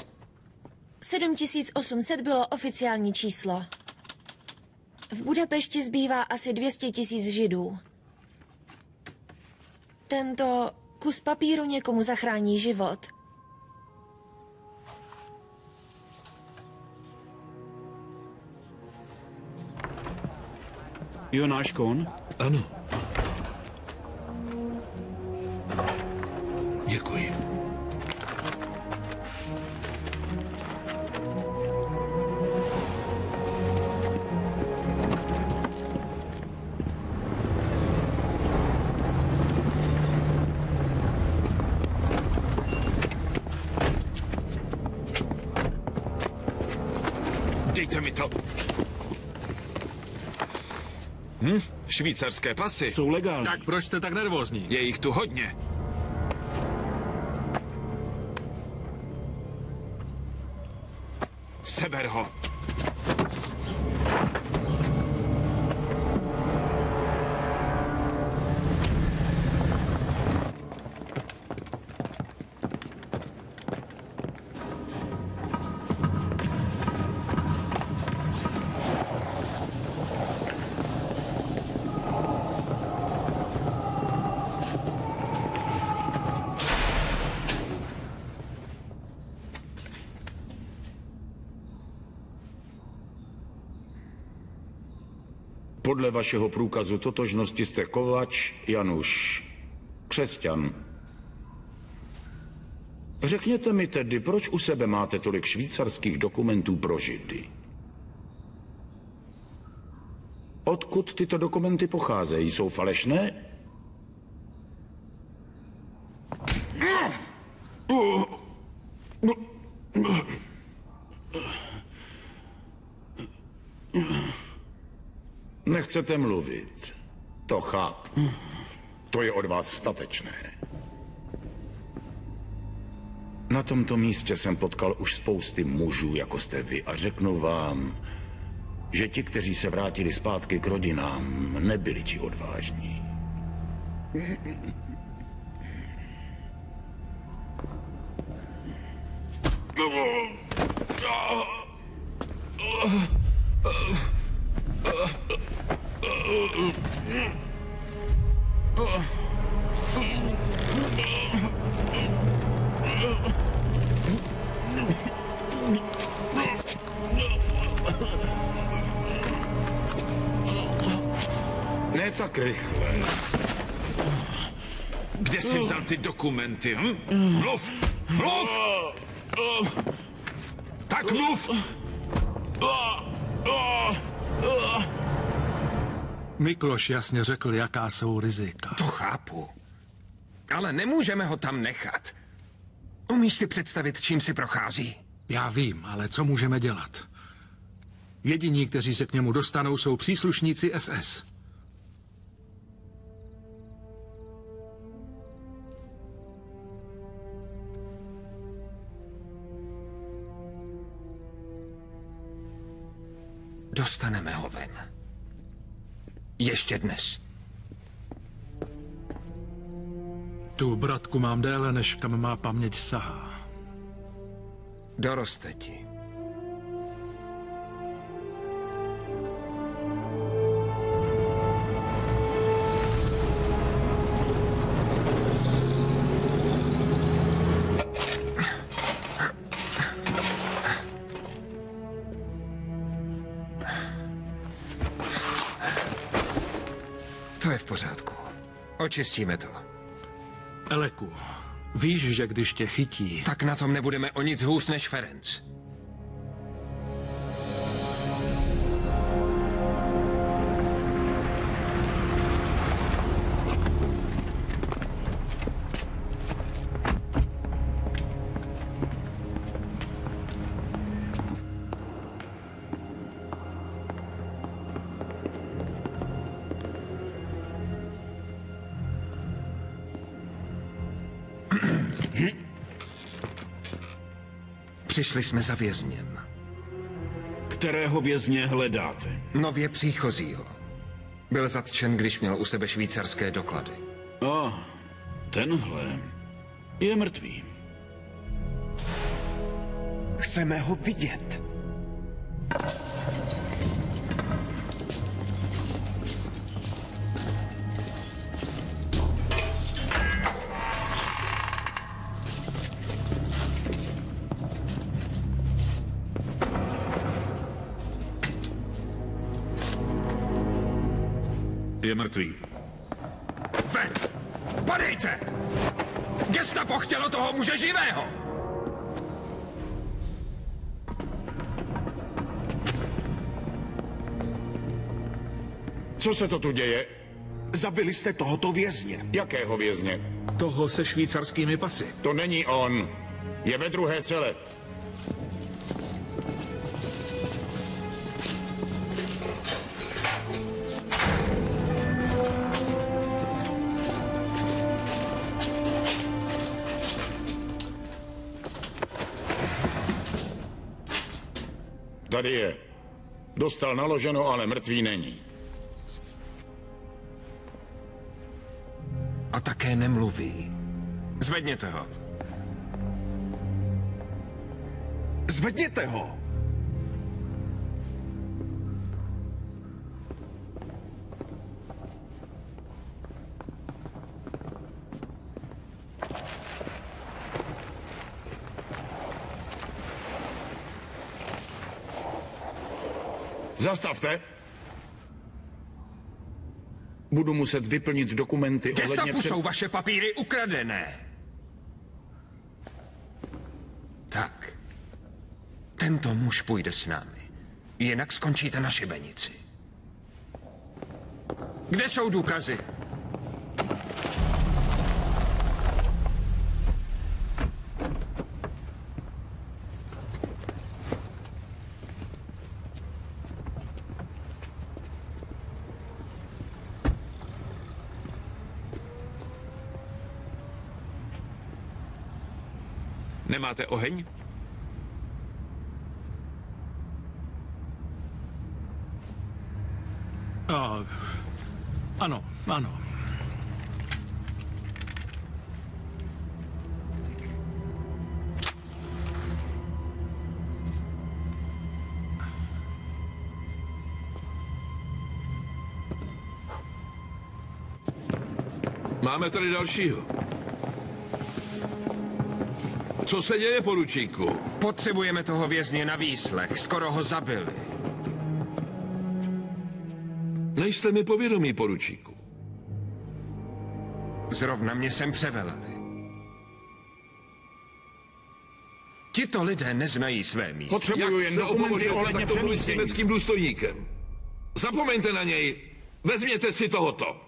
7800 bylo oficiální číslo. V Budapešti zbývá asi 200 000 Židů. Tento kus papíru někomu zachrání život. Jo, náš kon? Ano. Děkuji. Dejte mi to. Švýcarské pasy. Jsou legální. Tak proč jste tak nervózní? Je jich tu hodně. Seber ho. Podle vašeho průkazu totožnosti jste Kovač Januš, křesťan. Řekněte mi tedy, proč u sebe máte tolik švýcarských dokumentů pro Židy? Odkud tyto dokumenty pocházejí? Jsou falešné? Nechcete mluvit. To chápu. To je od vás statečné. Na tomto místě jsem potkal už spousty mužů, jako jste vy, a řeknu vám, že ti, kteří se vrátili zpátky k rodinám, nebyli ti odvážní. Ne tak rychle. Kde jsi vzal ty dokumenty? Mluv! Mluv! Tak mluv! Mikloš jasně řekl, jaká jsou rizika. To chápu. Ale nemůžeme ho tam nechat. Umíš si představit, čím si prochází? Já vím, ale co můžeme dělat? Jediní, kteří se k němu dostanou, jsou příslušníci SS. Dostaneme ho ven. Ještě dnes. Tu bratku mám déle, než kam má paměť sahá. Doroste ti. To je v pořádku. Očistíme to. Eleku, víš, že když tě chytí... Tak na tom nebudeme o nic hůř než Ferenc. Přišli jsme za vězněm. Kterého vězně hledáte? Nově příchozího. Byl zatčen, když měl u sebe švýcarské doklady. Tenhle je mrtvý. Chceme ho vidět. Je mrtvý. Ven! Padejte! Gestapo chtělo toho muže živého! Co se to tu děje? Zabili jste tohoto vězně. Jakého vězně? Toho se švýcarskými pasy. To není on. Je ve druhé cele. Tady je. Dostal naloženo, ale mrtvý není. A také nemluví. Zvedněte ho. Zvedněte ho! Zastavte! Budu muset vyplnit dokumenty ohledně... Gestapu jsou vaše papíry ukradené. Tak. Tento muž půjde s námi. Jinak skončíte na šibenici. Kde jsou důkazy? Nemáte oheň? Ano, ano. Máme tady dalšího. Co se děje, poručíku? Potřebujeme toho vězně na výslech. Skoro ho zabili. Nejste mi povědomí, poručíku. Zrovna mě sem převeleli. Tito lidé neznají své místo. Potřebuju jen dokumenty ohledně přemístění. S německým důstojníkem. Zapomeňte na něj. Vezměte si tohoto.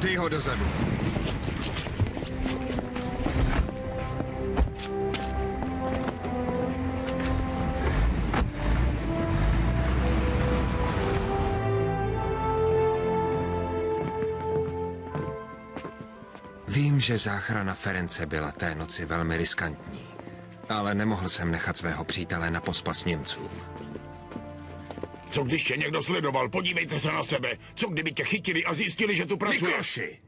Dej ho dozadu. Vím, že záchrana Ference byla té noci velmi riskantní, ale nemohl jsem nechat svého přítele na pospas Němcům. Co když tě někdo sledoval? Podívejte se na sebe. Co kdyby tě chytili a zjistili, že tu pracuješ? Mikloši,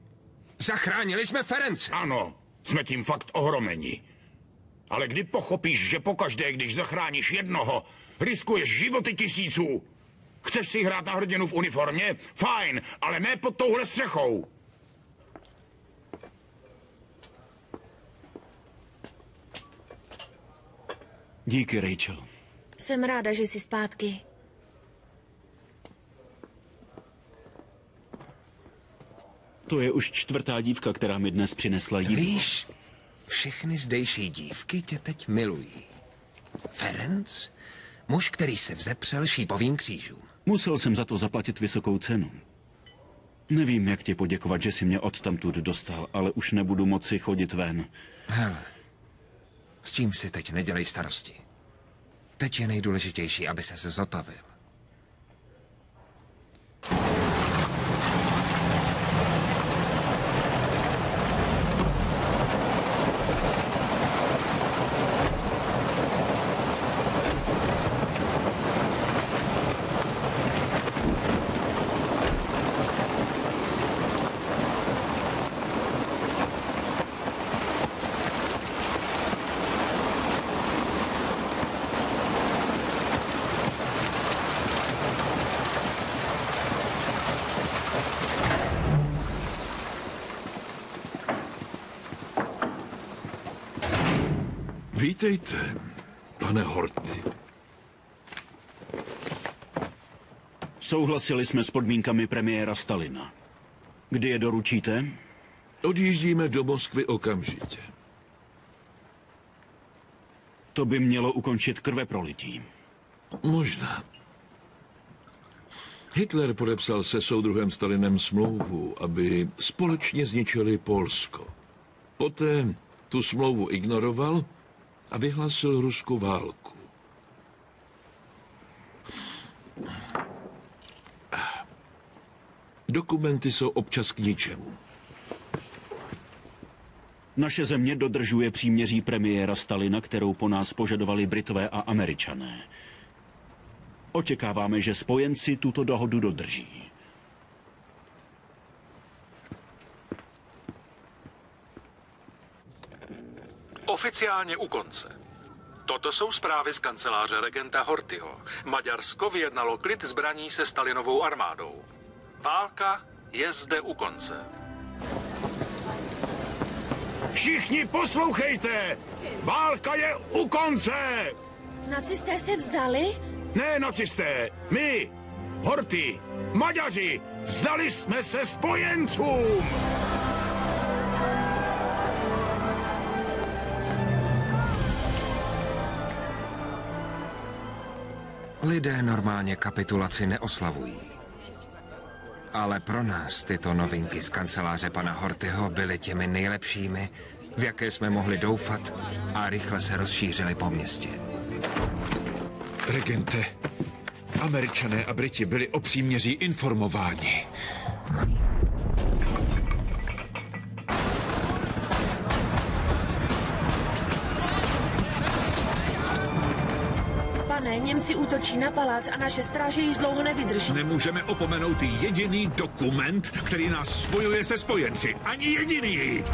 zachránili jsme Ference. Ano, jsme tím fakt ohromeni. Ale kdy pochopíš, že pokaždé, když zachráníš jednoho, riskuješ životy tisíců? Chceš si hrát na hrdinu v uniformě? Fajn, ale ne pod touhle střechou. Díky, Rachel. Jsem ráda, že jsi zpátky. To je už 4. dívka, která mi dnes přinesla jídlo. Víš, všechny zdejší dívky tě teď milují. Ferenc? Muž, který se vzepřel šípovým křížům. Musel jsem za to zaplatit vysokou cenu. Nevím, jak ti poděkovat, že jsi mě odtamtud dostal, ale už nebudu moci chodit ven. Hele, s tím si teď nedělej starosti. Teď je nejdůležitější, aby se zotavil. Vítejte, pane Horty. Souhlasili jsme s podmínkami premiéra Stalina. Kdy je doručíte? Odjíždíme do Moskvy okamžitě. To by mělo ukončit krveprolití. Možná. Hitler podepsal se soudruhem Stalinem smlouvu, aby společně zničili Polsko. Poté tu smlouvu ignoroval a vyhlásil Rusku válku. Dokumenty jsou občas k ničemu. Naše země dodržuje příměří premiéra Stalina, kterou po nás požadovali Britové a Američané. Očekáváme, že spojenci tuto dohodu dodrží. Oficiálně u konce. Toto jsou zprávy z kanceláře regenta Horthyho. Maďarsko vyjednalo klid zbraní se Stalinovou armádou. Válka je zde u konce. Všichni poslouchejte! Válka je u konce! Nacisté se vzdali? Ne nacisté, my, Horthy, Maďaři, vzdali jsme se spojencům! Lidé normálně kapitulaci neoslavují. Ale pro nás tyto novinky z kanceláře pana Horthyho byly těmi nejlepšími, v jaké jsme mohli doufat, a rychle se rozšířily po městě. Regente, Američané a Briti byli o příměří informováni. Pane, Němci útočí na palác a naše stráže již dlouho nevydrží. Nemůžeme opomenout jediný dokument, který nás spojuje se spojenci. Ani jediný!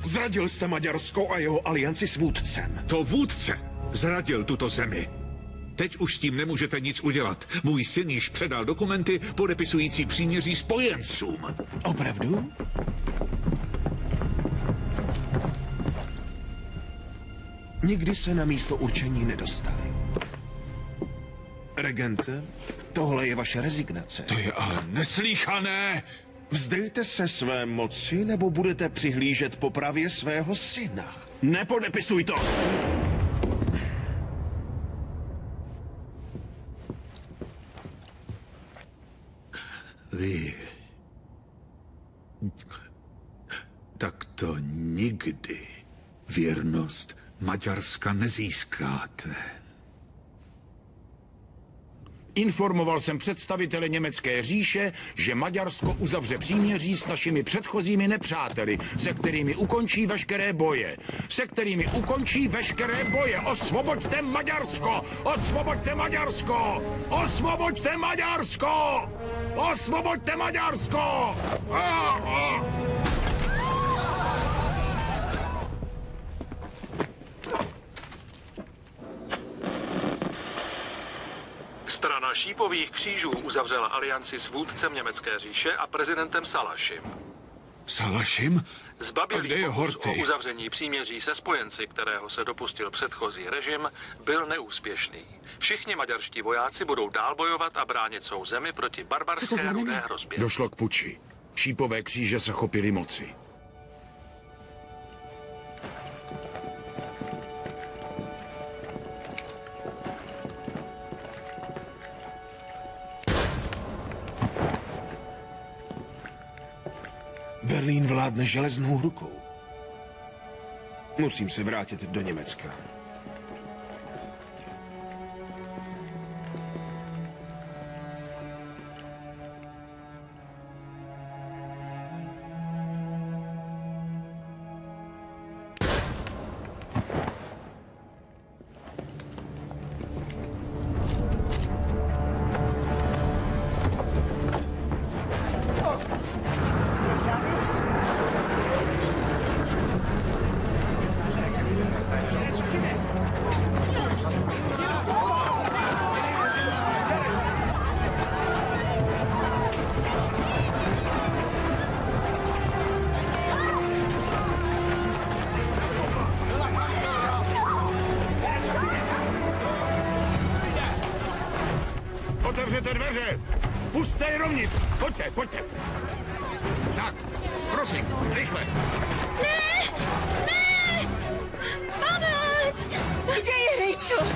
Zradil jste Maďarsko a jeho alianci s vůdcem. To vůdce zradil tuto zemi. Teď už s tím nemůžete nic udělat. Můj syn již předal dokumenty podepisující příměří spojencům. Opravdu? Nikdy se na místo určení nedostali. Regente, tohle je vaše rezignace. To je ale neslíchané! Vzdejte se své moci, nebo budete přihlížet popravě svého syna. Nepodepisuj to! Vy... Tak to nikdy věrnost Maďarska nezískáte. Informoval jsem představitele německé říše, že Maďarsko uzavře příměří s našimi předchozími nepřáteli, se kterými ukončí veškeré boje. Osvoboďte Maďarsko! Osvoboďte Maďarsko! Osvoboďte Maďarsko! Osvoboďte Maďarsko! Strana šípových křížů uzavřela alianci s vůdcem německé říše a prezidentem Salašim. Salašim? Zbabělý pokus o uzavření příměří se spojenci, kterého se dopustil předchozí režim, byl neúspěšný. Všichni maďarští vojáci budou dál bojovat a bránit svou zemi proti barbarské rudé hrozbě. Došlo k puči. Šípové kříže se chopily moci. Berlín vládne železnou rukou. Musím se vrátit do Německa. Otevřete dveře! Pusťte je dovnitř! Pojďte, pojďte! Tak, prosím, rychle! Ne! Ne! Pomoc! Kde je Rachel?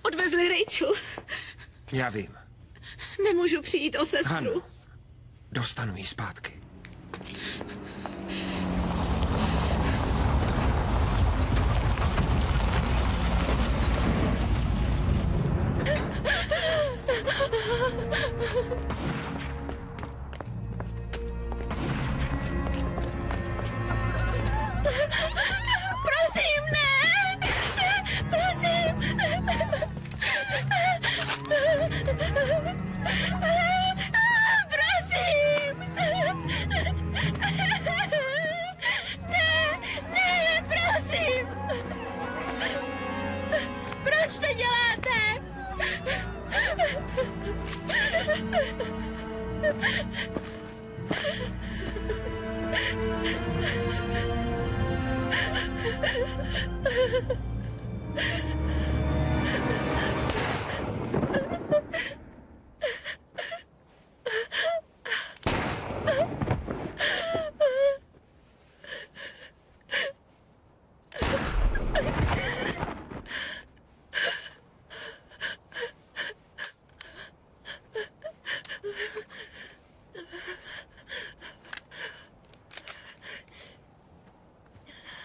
Odvezli Rachel. Já vím. Nemůžu přijít o sestru. Ano. Dostanu ji zpátky. Prosím, ne! Prosím! Prosím! Ne, ne, prosím! Proč to děláte?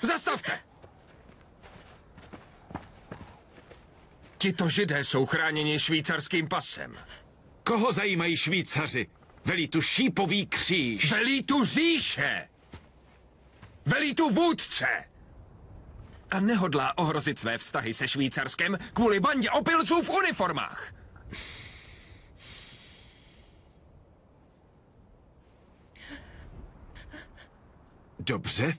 Zastavte! Tito Židé jsou chráněni švýcarským pasem. Koho zajímají Švýcaři? Velí tu šípový kříž. Velí tu říše! Velí tu vůdce! A nehodlá ohrozit své vztahy se Švýcarskem kvůli bandě opilců v uniformách. Dobře.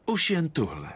Už jen tuhle.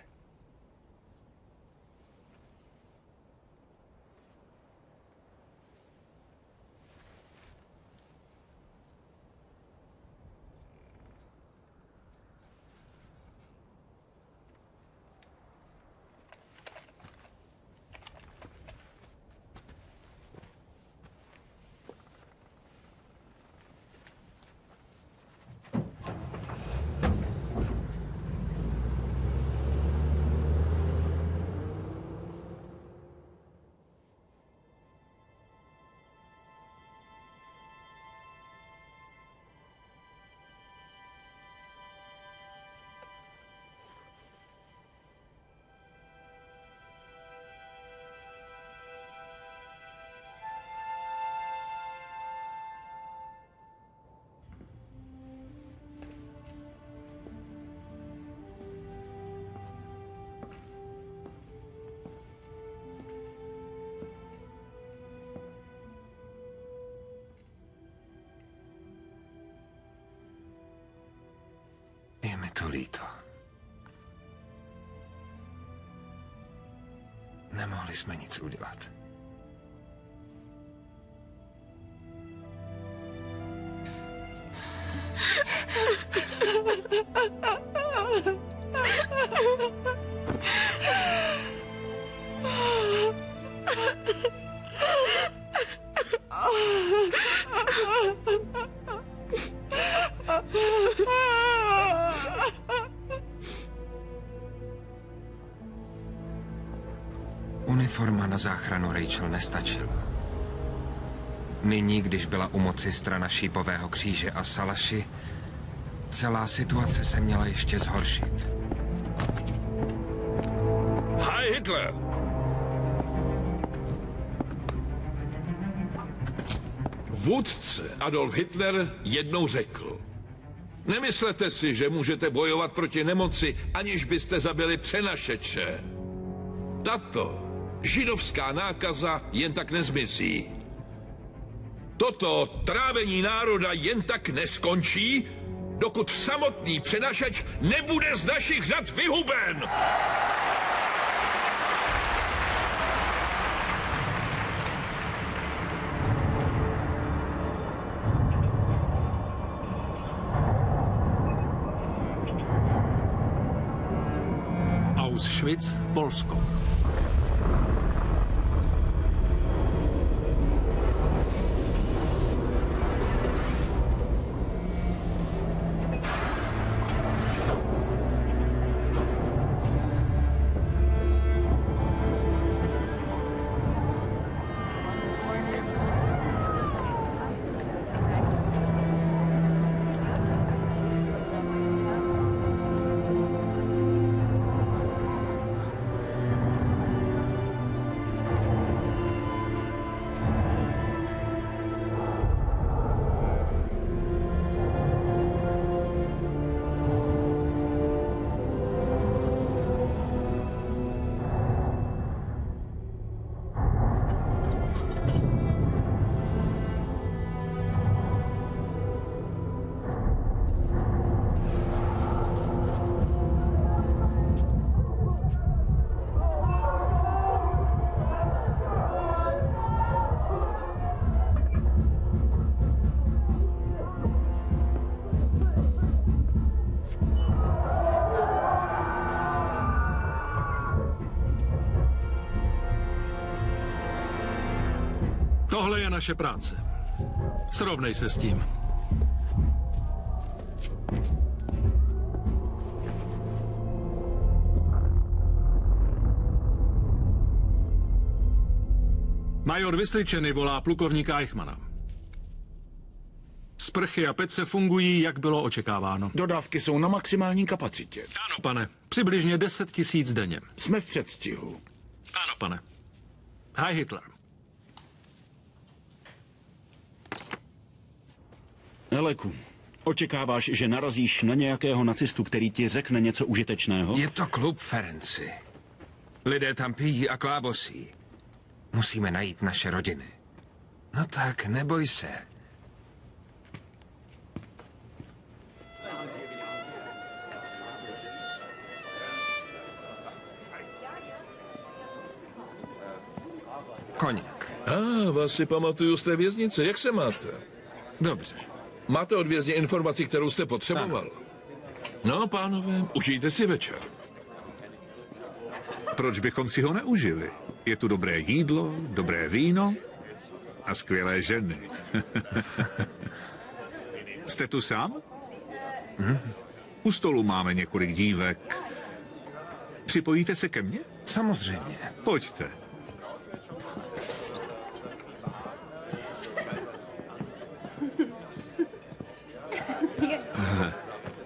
Je mi to líto. Nemohli jsme nic udělat. Uniforma na záchranu Rachel nestačila. Nyní, když byla u moci strana Šípového kříže a Salaši, celá situace se měla ještě zhoršit. Heil Hitler! Vůdce Adolf Hitler jednou řekl: nemyslete si, že můžete bojovat proti nemoci, aniž byste zabili přenašeče. Tato židovská nákaza jen tak nezmizí. Toto trávení národa jen tak neskončí, dokud samotný přenašeč nebude z našich řad vyhuben. Auschwitz, Polsko. Tohle je naše práce. Srovnej se s tím. Major Vyslyčeny volá plukovníka Eichmana. Sprchy a pece fungují, jak bylo očekáváno. Dodávky jsou na maximální kapacitě. Ano, pane. Přibližně 10 000 denně. Jsme v předstihu. Ano, pane. Heil Hitler. Eleku, očekáváš, že narazíš na nějakého nacistu, který ti řekne něco užitečného? Je to klub, Ferenci. Lidé tam pijí a klábosí. Musíme najít naše rodiny. No tak, neboj se. Koněk. Vás si pamatuju z té věznice. Jak se máte? Dobře. Máte od vězně informaci, kterou jste potřeboval? Ano. No, pánové, užijte si večer. Proč bychom si ho neužili? Je tu dobré jídlo, dobré víno a skvělé ženy. Jste tu sám? U stolu máme několik dívek. Připojíte se ke mně? Samozřejmě. Pojďte.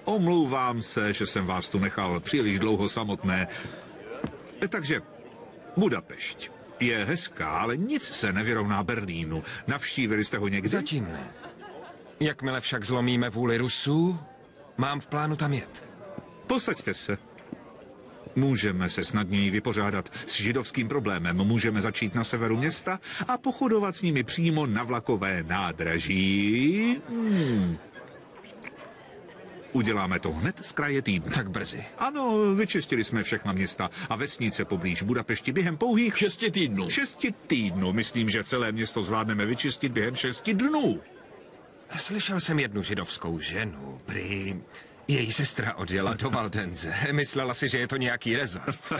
Omlouvám se, že jsem vás tu nechal příliš dlouho samotné. Takže Budapešť je hezká, ale nic se nevyrovná Berlínu. Navštívili jste ho někdy? Zatím ne. Jakmile však zlomíme vůli Rusů, mám v plánu tam jet. Posaďte se. Můžeme se snadněji vypořádat s židovským problémem. Můžeme začít na severu města a pochodovat s nimi přímo na vlakové nádraží. Uděláme to hned z kraje týdne. Tak brzy. Ano, vyčistili jsme všechna města a vesnice poblíž Budapešti během pouhých 6 týdnů. 6 týdnů. Myslím, že celé město zvládneme vyčistit během 6 dnů. Slyšel jsem jednu židovskou ženu, prý její sestra odjela do Valdenze. Myslela si, že je to nějaký rezort.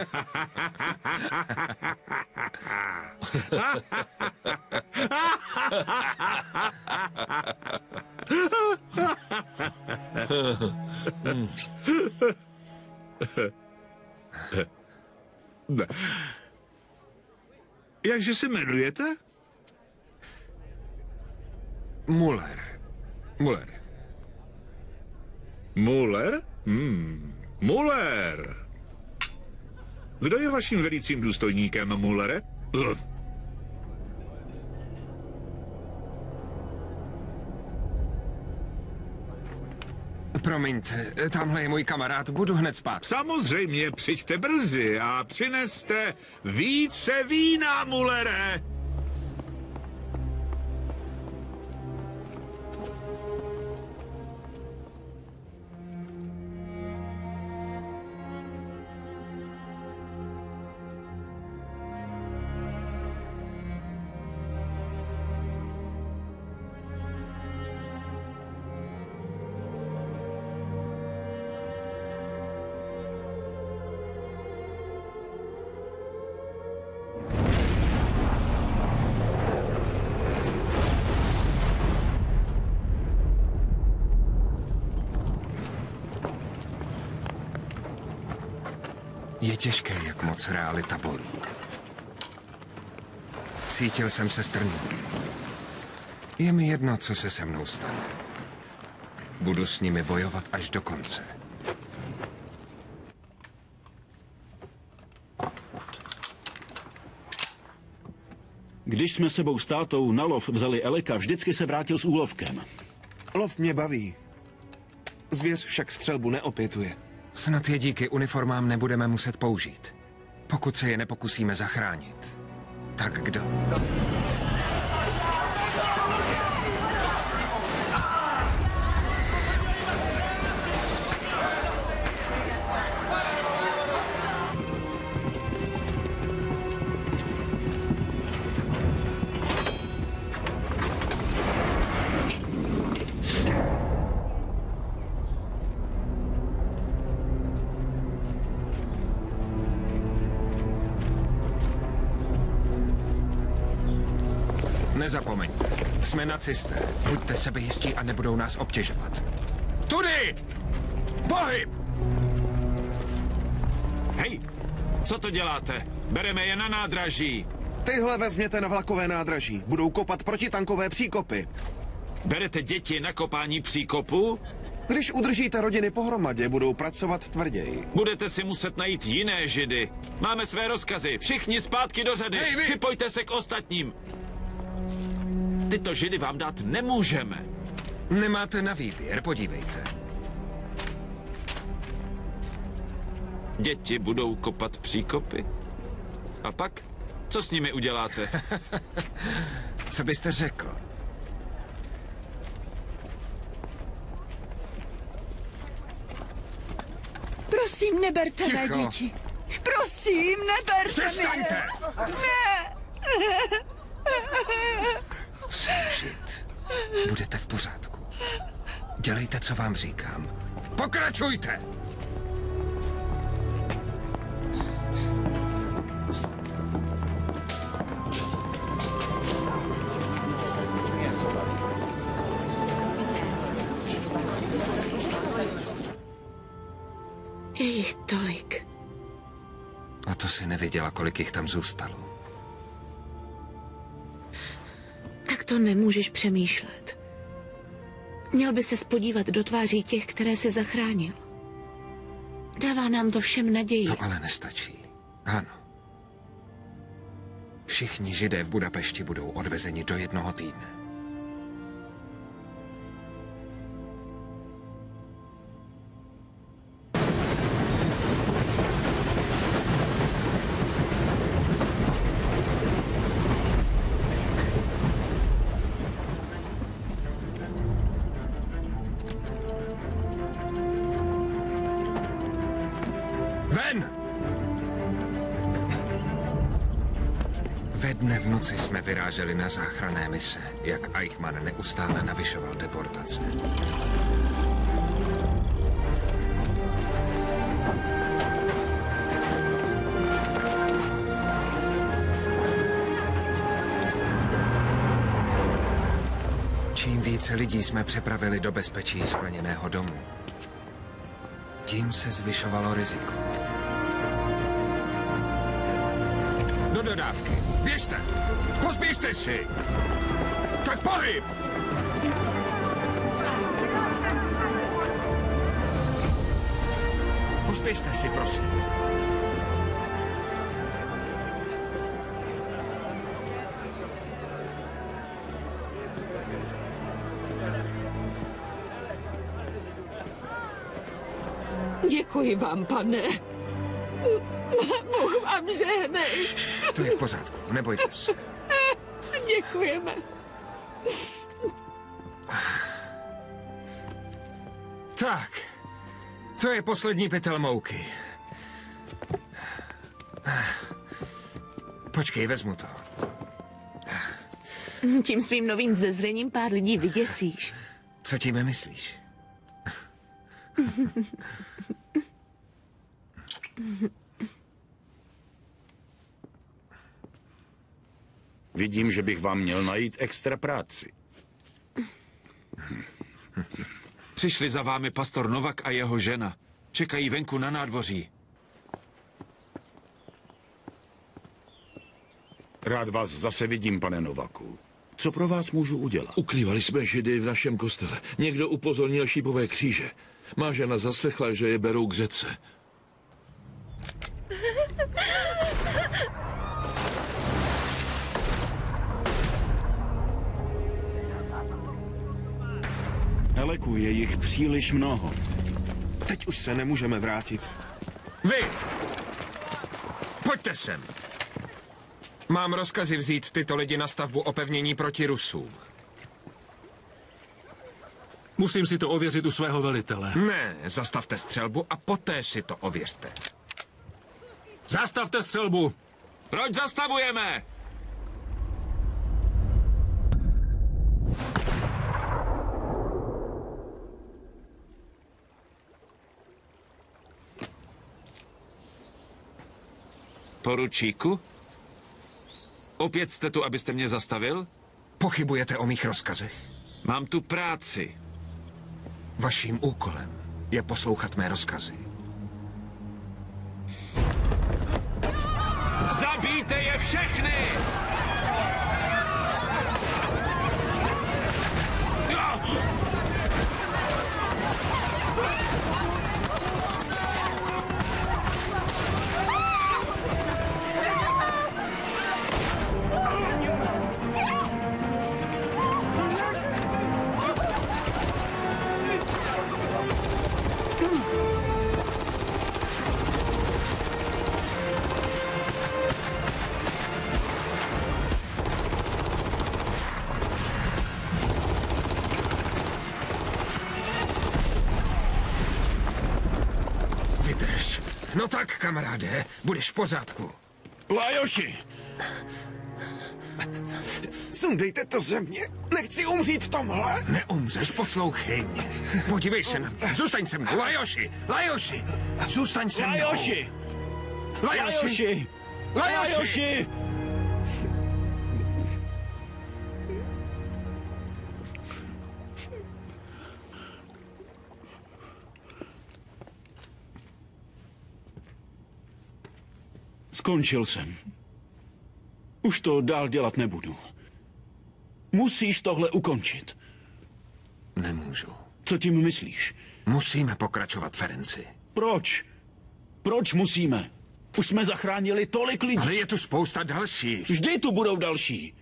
Jakže se jmenujete? Muller. Muller? Muller. Kdo je vaším velícím důstojníkem, Mullere? Promiňte, tamhle je můj kamarád, budu hned spát. Samozřejmě, přijďte brzy a přineste více vína, Mullere. Je těžké, jak moc realita bolí. Cítil jsem se strnulý. Je mi jedno, co se se mnou stane. Budu s nimi bojovat až do konce. Když jsme sebou s tátou na lov vzali Eleka, vždycky se vrátil s úlovkem. Lov mě baví. Zvěř však střelbu neopětuje. Snad je díky uniformám nebudeme muset použít. Pokud se je nepokusíme zachránit. Tak kdo? Nezapomeňte, jsme nacisté. Buďte sebejistí a nebudou nás obtěžovat. Tudy! Pohyb! Hej, co to děláte? Bereme je na nádraží. Tyhle vezměte na vlakové nádraží. Budou kopat protitankové příkopy. Berete děti na kopání příkopu? Když udržíte rodiny pohromadě, budou pracovat tvrději. Budete si muset najít jiné židy. Máme své rozkazy. Všichni zpátky do řady. Hej, vy! Připojte se k ostatním. Tyto židy vám dát nemůžeme. Nemáte na výběr, podívejte. Děti budou kopat příkopy? A pak? Co s nimi uděláte? Co byste řekl? Prosím, neberte mé Ticho. děti. Prosím, neberte Přestaňte! Ne! Musím žít. Budete v pořádku. Dělejte, co vám říkám. Pokračujte! Je jich tolik. A to si nevěděla, kolik jich tam zůstalo. Tak to nemůžeš přemýšlet. Měl by se podívat do tváří těch, které si zachránil. Dává nám to všem naději. To ale nestačí. Ano. Všichni Židé v Budapešti budou odvezeni do 1 týdne. Ve dne v noci jsme vyráželi na záchranné mise, jak Eichmann neustále navyšoval deportace. Čím více lidí jsme přepravili do bezpečí skleněného domu, tím se zvyšovalo riziko. Do dodávky. Běžte! Pospěšte si! Tak pohyb! Pospěšte si, prosím. Děkuji vám, pane. Bůh vám žehnej. To je v pořádku, nebojte se. Děkujeme. Tak, to je poslední pytel mouky. Počkej, vezmu to. Tím svým novým vzezřením pár lidí vyděsíš. Co tím myslíš? Vidím, že bych vám měl najít extra práci. Přišli za vámi pastor Novak a jeho žena. Čekají venku na nádvoří. Rád vás zase vidím, pane Novaku. Co pro vás můžu udělat? Ukrývali jsme Židy v našem kostele. Někdo upozornil šípové kříže. Má žena zaslechla, že je berou k řece. Eleku, je jich příliš mnoho. Teď už se nemůžeme vrátit. Vy! Pojďte sem. Mám rozkazy vzít tyto lidi na stavbu opevnění proti Rusům. Musím si to ověřit u svého velitele. Ne, zastavte střelbu a poté si to ověřte. Zastavte střelbu! Proč zastavujeme? Poručíku? Opět jste tu, abyste mě zastavil? Pochybujete o mých rozkazech? Mám tu práci. Vaším úkolem je poslouchat mé rozkazy. Zabijte je všechny! No tak, kamaráde, budeš v pořádku. Lajoši! Sundejte to ze mě. Nechci umřít v tomhle. Neumřeš, poslouchej mě. Podívej se na mě. Zůstaň se mnou, Lajoši. Lajoši. Zůstaň se mnou. Lajoši! Lajoši. Lajoši. Skončil jsem. Už to dál dělat nebudu. Musíš tohle ukončit. Nemůžu. Co tím myslíš? Musíme pokračovat, Ferenci. Proč? Proč musíme? Už jsme zachránili tolik lidí. Ale je tu spousta dalších. Vždy tu budou další.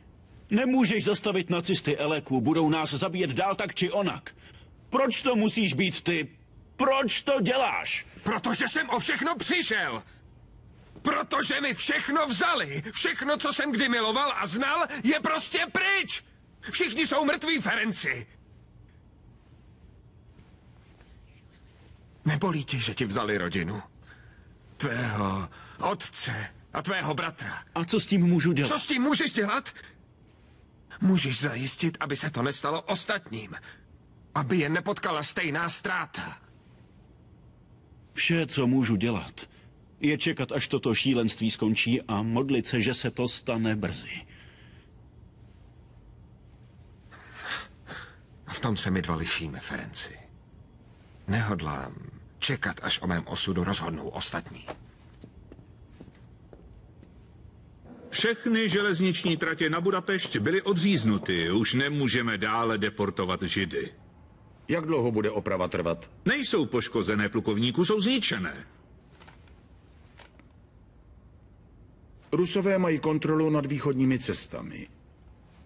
Nemůžeš zastavit nacisty, Eleku. Budou nás zabíjet dál tak či onak. Proč to musíš být ty? Proč to děláš? Protože jsem o všechno přišel. Protože mi všechno vzali. Všechno, co jsem kdy miloval a znal, je prostě pryč. Všichni jsou mrtví, Ferenci. Nebolí ti, že ti vzali rodinu? Tvého otce a tvého bratra. A co s tím můžu dělat? Co s tím můžeš dělat? Můžeš zajistit, aby se to nestalo ostatním. Aby je nepotkala stejná ztráta. Vše, co můžu dělat, je čekat, až toto šílenství skončí a modlit se, že se to stane brzy. V tom se my dva lišíme, Ferenci. Nehodlám čekat, až o mém osudu rozhodnou ostatní. Všechny železniční tratě na Budapešť byly odříznuty. Už nemůžeme dále deportovat Židy. Jak dlouho bude oprava trvat? Nejsou poškozené, plukovníku, jsou zničené. Rusové mají kontrolu nad východními cestami.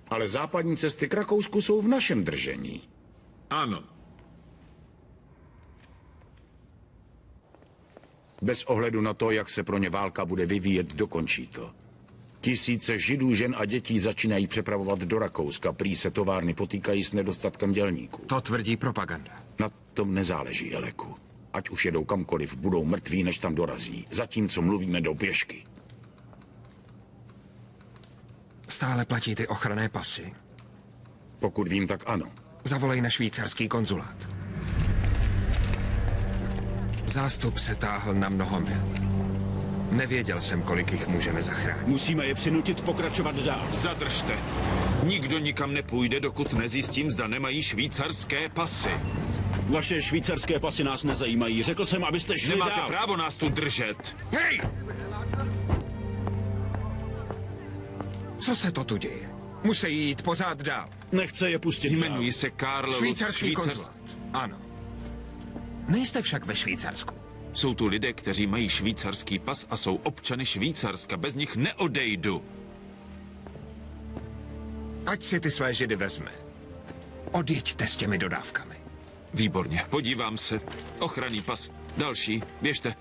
Ale západní cesty k Rakousku jsou v našem držení. Ano. Bez ohledu na to, jak se pro ně válka bude vyvíjet, dokončí to. Tisíce Židů, žen a dětí začínají přepravovat do Rakouska. Prý se továrny potýkají s nedostatkem dělníků. To tvrdí propaganda. Na tom nezáleží, Eleku. Ať už jedou kamkoliv, budou mrtví, než tam dorazí. Zatímco mluvíme do pěšky. Stále platí ty ochranné pasy? Pokud vím, tak ano. Zavolej na švýcarský konzulát. Zástup se táhl na mnoho mil. Nevěděl jsem, kolik jich můžeme zachránit. Musíme je přinutit pokračovat dál. Zadržte. Nikdo nikam nepůjde, dokud nezjistím, zda nemají švýcarské pasy. Vaše švýcarské pasy nás nezajímají. Řekl jsem, abyste šli Nemáte dál. právo nás tu držet. Hej! Co se to tu děje? Musí jít pořád dál. Nechce je pustit Jmenuji se Karl Lutz. Švýcarský konzulát. Ano. Nejste však ve Švýcarsku. Jsou tu lidé, kteří mají švýcarský pas a jsou občany Švýcarska. Bez nich neodejdu. Ať si ty své Židy vezme. Odjeďte s těmi dodávkami. Výborně, podívám se. Ochranný pas. Další, běžte.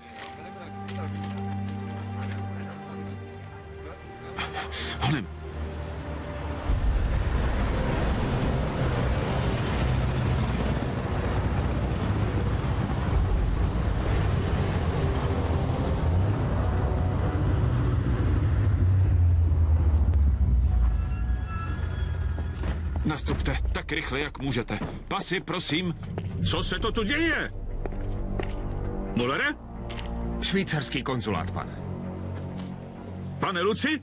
Honem. Nastupte tak rychle, jak můžete. Pasy, prosím. Co se to tu děje? Mullere? Švýcarský konzulát, pane. Pane Luci?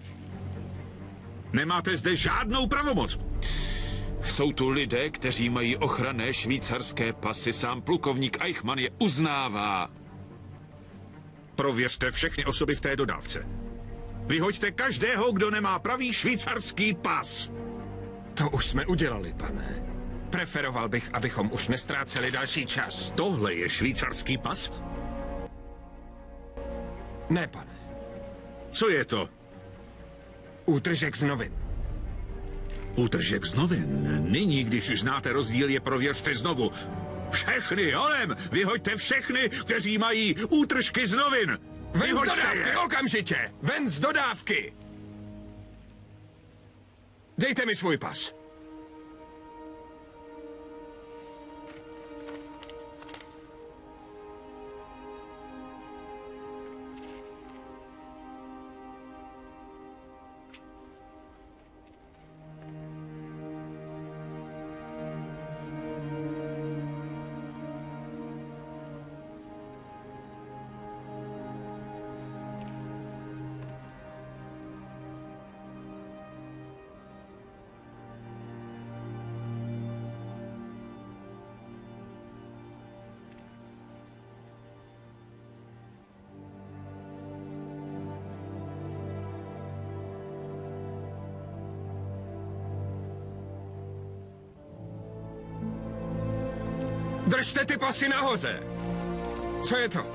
Nemáte zde žádnou pravomoc. Jsou tu lidé, kteří mají ochranné švýcarské pasy. Sám plukovník Eichmann je uznává. Prověřte všechny osoby v té dodávce. Vyhoďte každého, kdo nemá pravý švýcarský pas. To už jsme udělali, pane. Preferoval bych, abychom už nestráceli další čas. Tohle je švýcarský pas? Ne, pane. Co je to? Útržek z novin. Útržek z novin? Nyní, když už znáte rozdíl, je prověřte znovu. Všechny, Honem! Vyhoďte všechny, kteří mají útržky z novin! Ven z Vyhoďte dodávky, je! okamžitě! Ven z dodávky! Dejte mi svůj pas. Držte ty pasy nahoře! Co je to?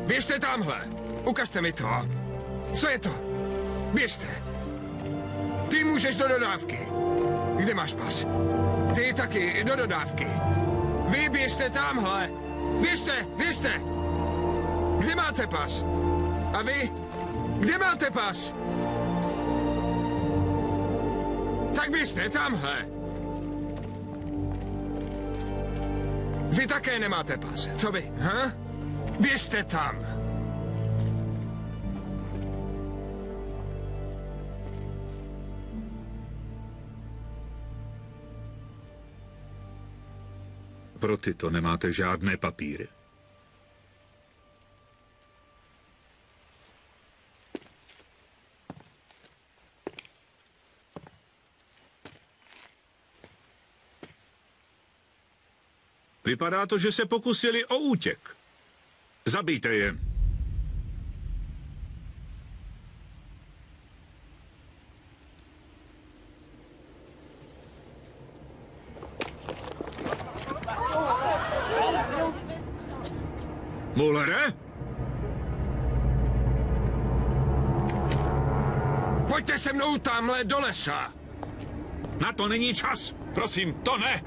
Běžte tamhle! Ukažte mi to! Co je to? Běžte! Ty můžeš do dodávky! Kde máš pas? Ty taky do dodávky! Vy běžte tamhle! Běžte! Běžte! Kde máte pas? A vy? Kde máte pas? Tak běžte tamhle! Vy také nemáte pas, co vy, ha? Běžte tam! Pro tyto nemáte žádné papíry. Vypadá to, že se pokusili o útěk. Zabijte je. Mullere? Pojďte se mnou tamhle do lesa. Na to není čas. Prosím, to ne.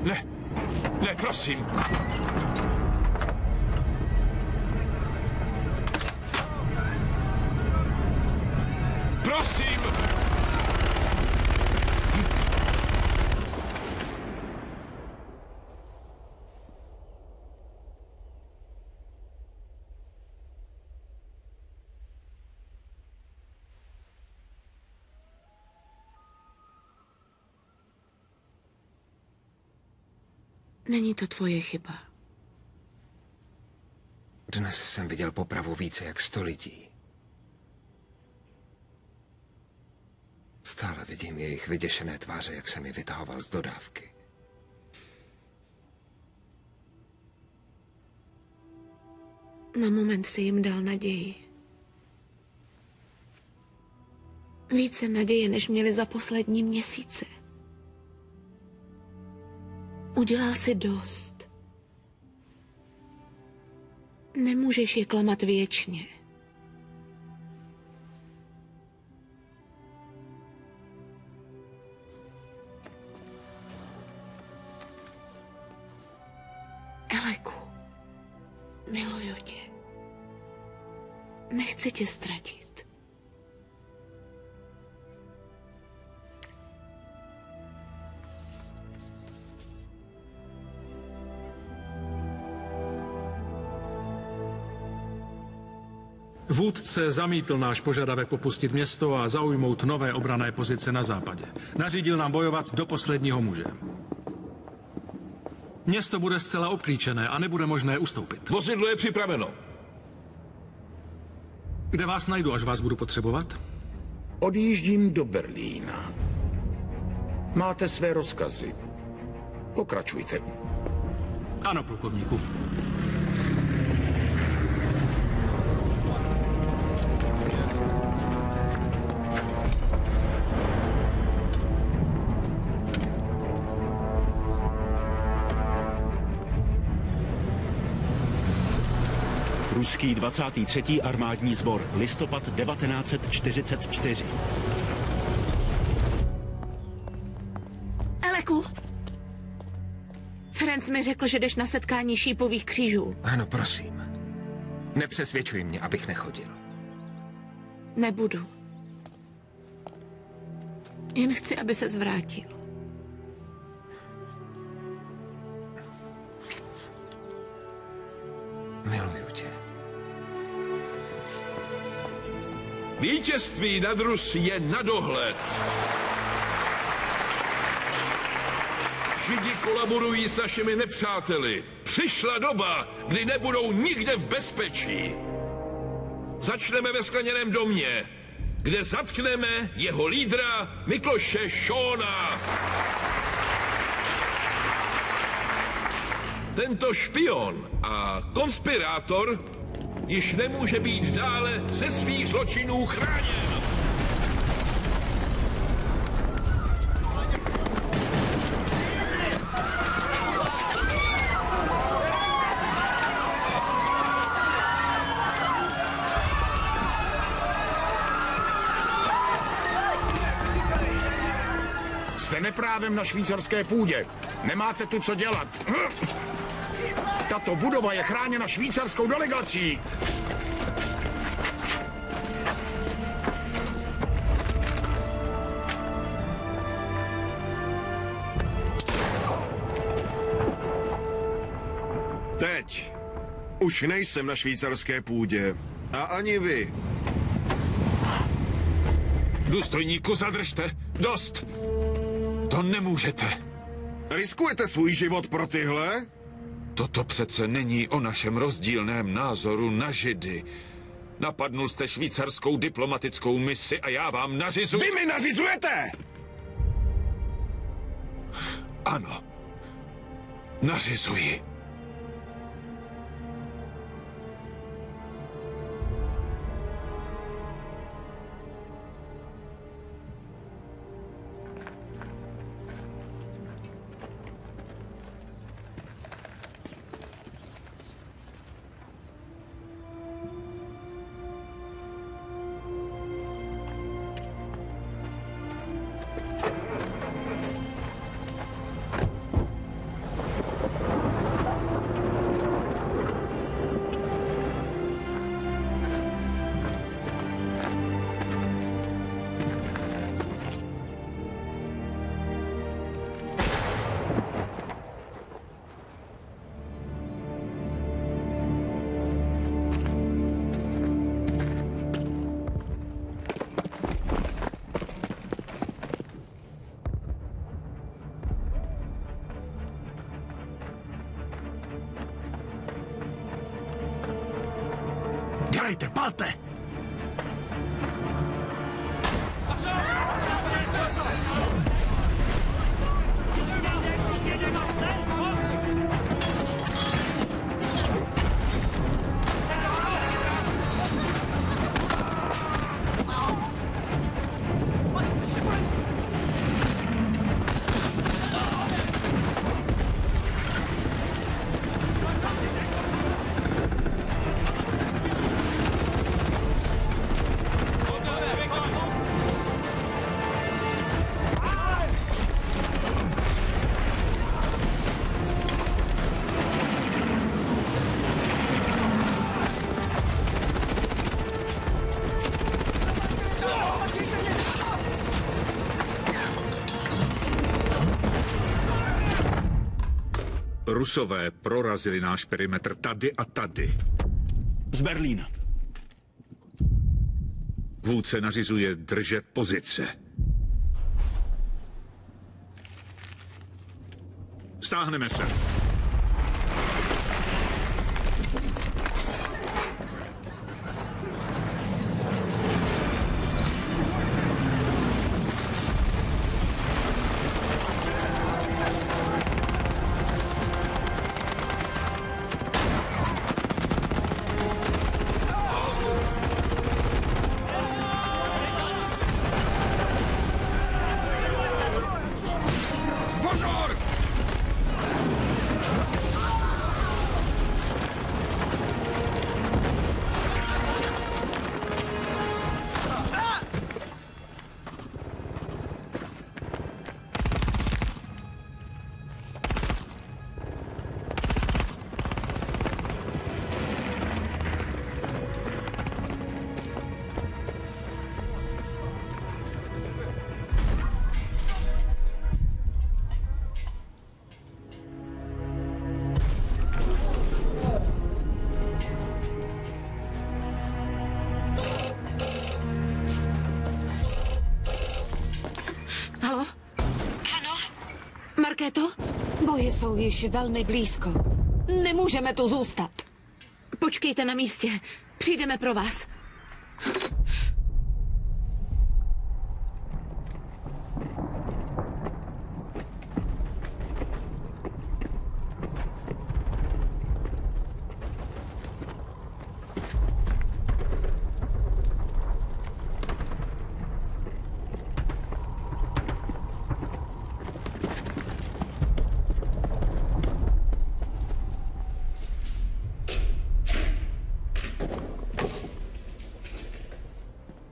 Ne, ne, prosím. Prosím! Není to tvoje chyba. Dnes jsem viděl popravu více jak 100 lidí. Stále vidím jejich vyděšené tváře, jak jsem je vytahoval z dodávky. Na moment si jim dal naději. Více naděje, než měli za poslední měsíce. Udělal si dost. Nemůžeš je klamat věčně. Eleku, miluju tě. Nechci tě ztratit. Vůdce zamítl náš požadavek opustit město a zaujmout nové obranné pozice na západě. Nařídil nám bojovat do posledního muže. Město bude zcela obklíčené a nebude možné ustoupit. Vozidlo je připraveno. Kde vás najdu, až vás budu potřebovat? Odjíždím do Berlína. Máte své rozkazy. Pokračujte. Ano, plukovníku. Ruský 23. armádní sbor, listopad 1944. Eleku! Ferenc mi řekl, že jdeš na setkání šípových křížů. Ano, prosím. Nepřesvědčuj mě, abych nechodil. Nebudu. Jen chci, aby se zvrátil. Miluju tě. Vítězství nad Rusy je na dohled. Židi kolaborují s našimi nepřáteli. Přišla doba, kdy nebudou nikde v bezpečí. Začneme ve Skleněném domě, kde zatkneme jeho lídra Mikloše Šóna. Tento špion a konspirátor již nemůže být dále ze svých zločinů chráněn. právem na švýcarské půdě. Nemáte tu co dělat. Tato budova je chráněna švýcarskou delegací. Teď. Už nejsem na švýcarské půdě. A ani vy. Důstojníku, zadržte. Dost. To nemůžete. Riskujete svůj život pro tyhle? Toto přece není o našem rozdílném názoru na Židy. Napadnul jste švýcarskou diplomatickou misi a já vám nařizuji... Vy mi nařizujete! Ano. Nařizuji. Dělejte, palte! Rusové prorazili náš perimetr tady a tady. Z Berlína. Vůdce nařizuje držet pozice. Stáhneme se. Markéto? Boje jsou již velmi blízko. Nemůžeme tu zůstat. Počkejte na místě. Přijdeme pro vás.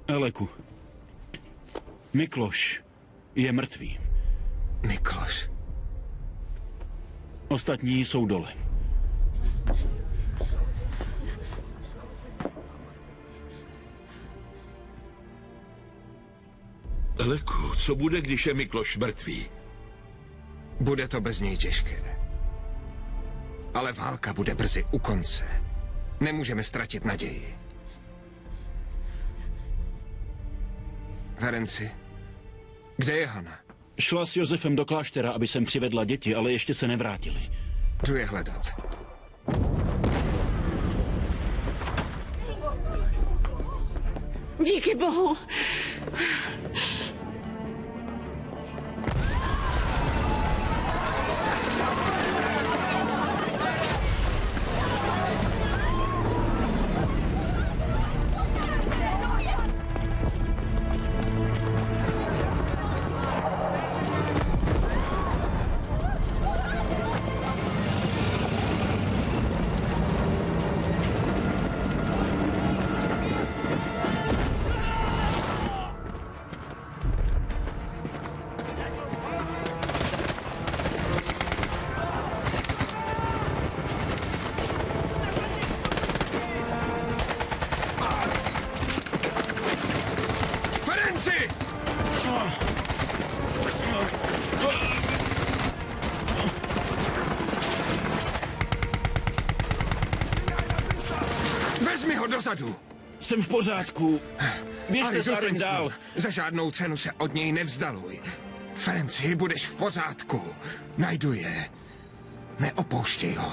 Eleku. Mikloš je mrtvý. Mikloš. Ostatní jsou dole. Eleku, co bude, když je Mikloš mrtvý? Bude to bez něj těžké. Ale válka bude brzy u konce. Nemůžeme ztratit naději. Ferenci, kde je Hana? Šla s Josefem do kláštera, aby sem přivedla děti, ale ještě se nevrátili. Jdu je hledat. Díky bohu. Vezmi ho dozadu. Jsem v pořádku. Běžte zároveň dál. Za žádnou cenu se od něj nevzdaluj. Ferenci, budeš v pořádku. Najdu je. Neopouštěj ho.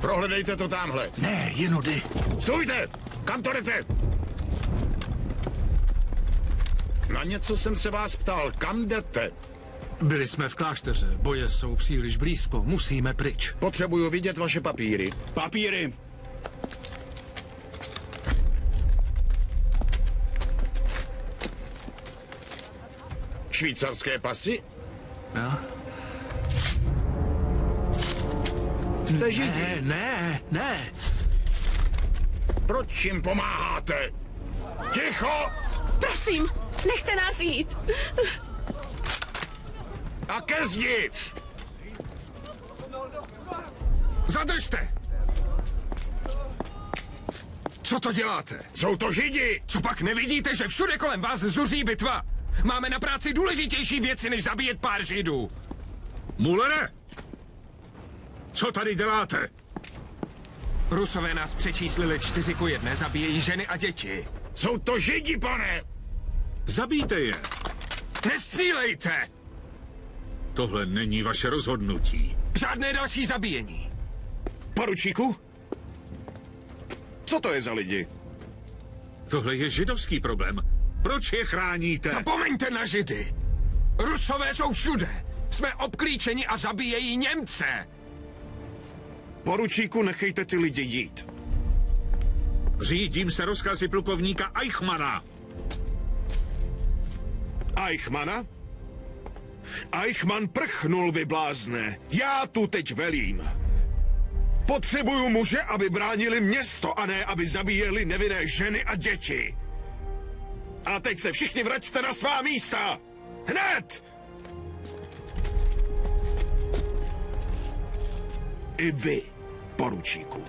Prohledejte to tamhle. Ne, jenudy. Stůjte! Kam to jdete? Na něco jsem se vás ptal. Kam jdete? Byli jsme v klášteře. Boje jsou příliš blízko. Musíme pryč. Potřebuju vidět vaše papíry. Papíry. Švýcarské pasy? Já? Jste Židi? Ne. Proč jim pomáháte? Ticho! Prosím, nechte nás jít. A ke zdi! Zadržte! Co to děláte? Jsou to Židi! Co pak nevidíte, že všude kolem vás zuří bitva? Máme na práci důležitější věci, než zabíjet pár Židů. Mullere! Co tady děláte? Rusové nás přečíslili 4:1, zabíjejí ženy a děti. Jsou to Židi, pane! Zabijte je! Nestřílejte! Tohle není vaše rozhodnutí. Žádné další zabíjení. Poručíku? Co to je za lidi? Tohle je židovský problém. Proč je chráníte? Zapomeňte na Židy. Rusové jsou všude. Jsme obklíčeni a zabíjejí Němce. Poručíku, nechejte ty lidi jít. Řídím se rozkazy plukovníka Eichmana. Eichmana? Eichmann prchnul, vy blázne. Já tu teď velím. Potřebuju muže, aby bránili město, a ne aby zabíjeli nevinné ženy a děti. A teď se všichni vraťte na svá místa! Hned! I vy, poručíku.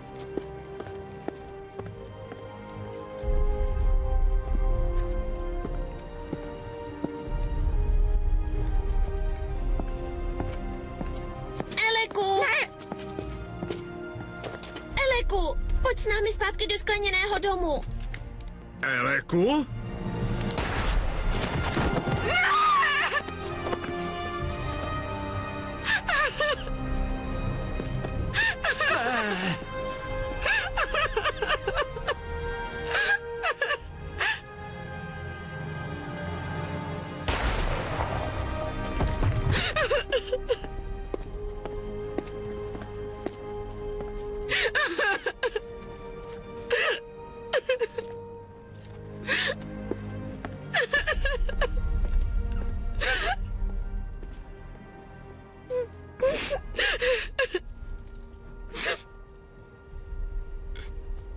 Eleku! Ne! Eleku, pojď s námi zpátky do skleněného domu. Eleku?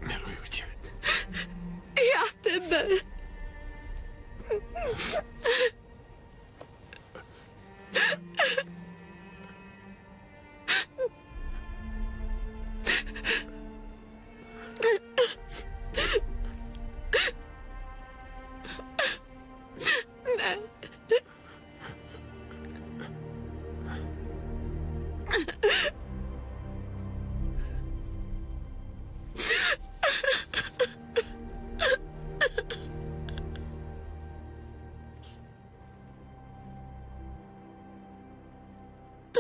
Miluju tě. Já tebe. Ne.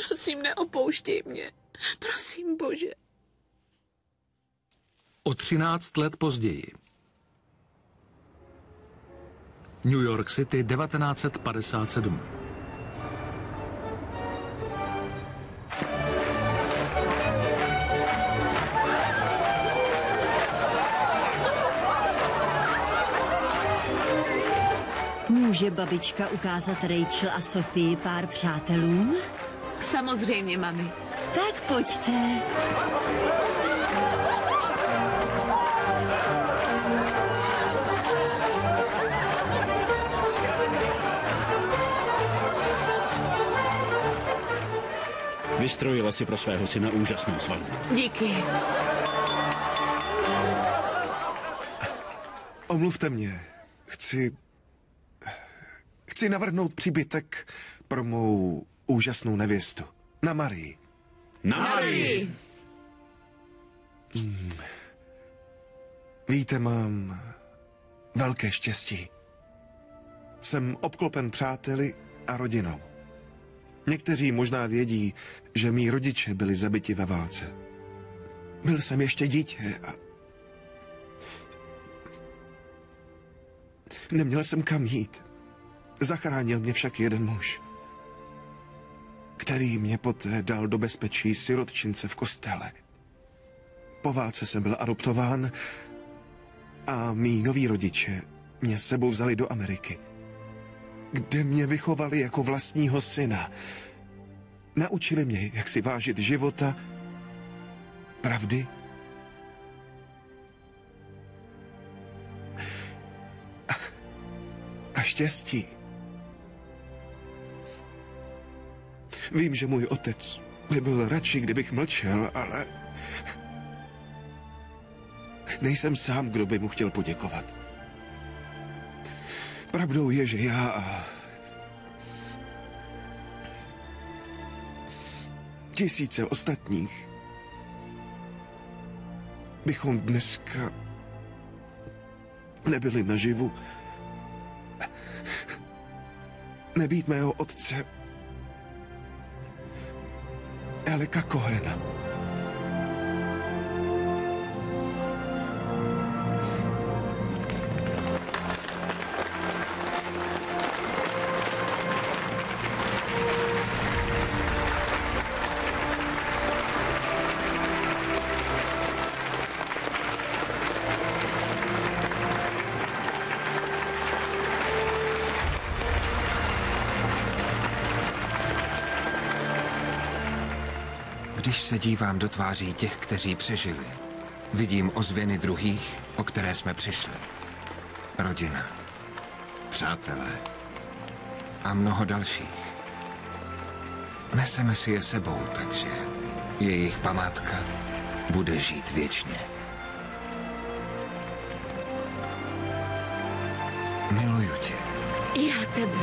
Prosím, neopouštěj mě. Prosím, Bože. O 13 let později. New York City 1957. Může babička ukázat Rachel a Sofii pár přátelům? Samozřejmě, mami. Tak pojďte. Vystrojila si pro svého syna úžasnou svatbu. Díky. Omluvte mě. Chci navrhnout příbytek pro mou úžasnou nevěstu. Na Marii. Na Marii! Víte, mám velké štěstí. Jsem obklopen přáteli a rodinou. Někteří možná vědí, že mí rodiče byli zabiti ve válce. Byl jsem ještě dítě a neměl jsem kam jít. Zachránil mě však jeden muž, který mě poté dal do bezpečí sirotčince v kostele. Po válce jsem byl adoptován a mí noví rodiče mě s sebou vzali do Ameriky, kde mě vychovali jako vlastního syna. Naučili mě, jak si vážit života, pravdy a štěstí. Vím, že můj otec by byl radši, kdybych mlčel, ale nejsem sám, kdo by mu chtěl poděkovat. Pravdou je, že já a tisíce ostatních bychom dneska nebyli naživu. Nebýt mého otce Eleka Cohena. Když se dívám do tváří těch, kteří přežili, vidím ozvěny druhých, o které jsme přišli. Rodina, přátelé a mnoho dalších. Neseme si je sebou, takže jejich památka bude žít věčně. Miluju tě. Já tebe.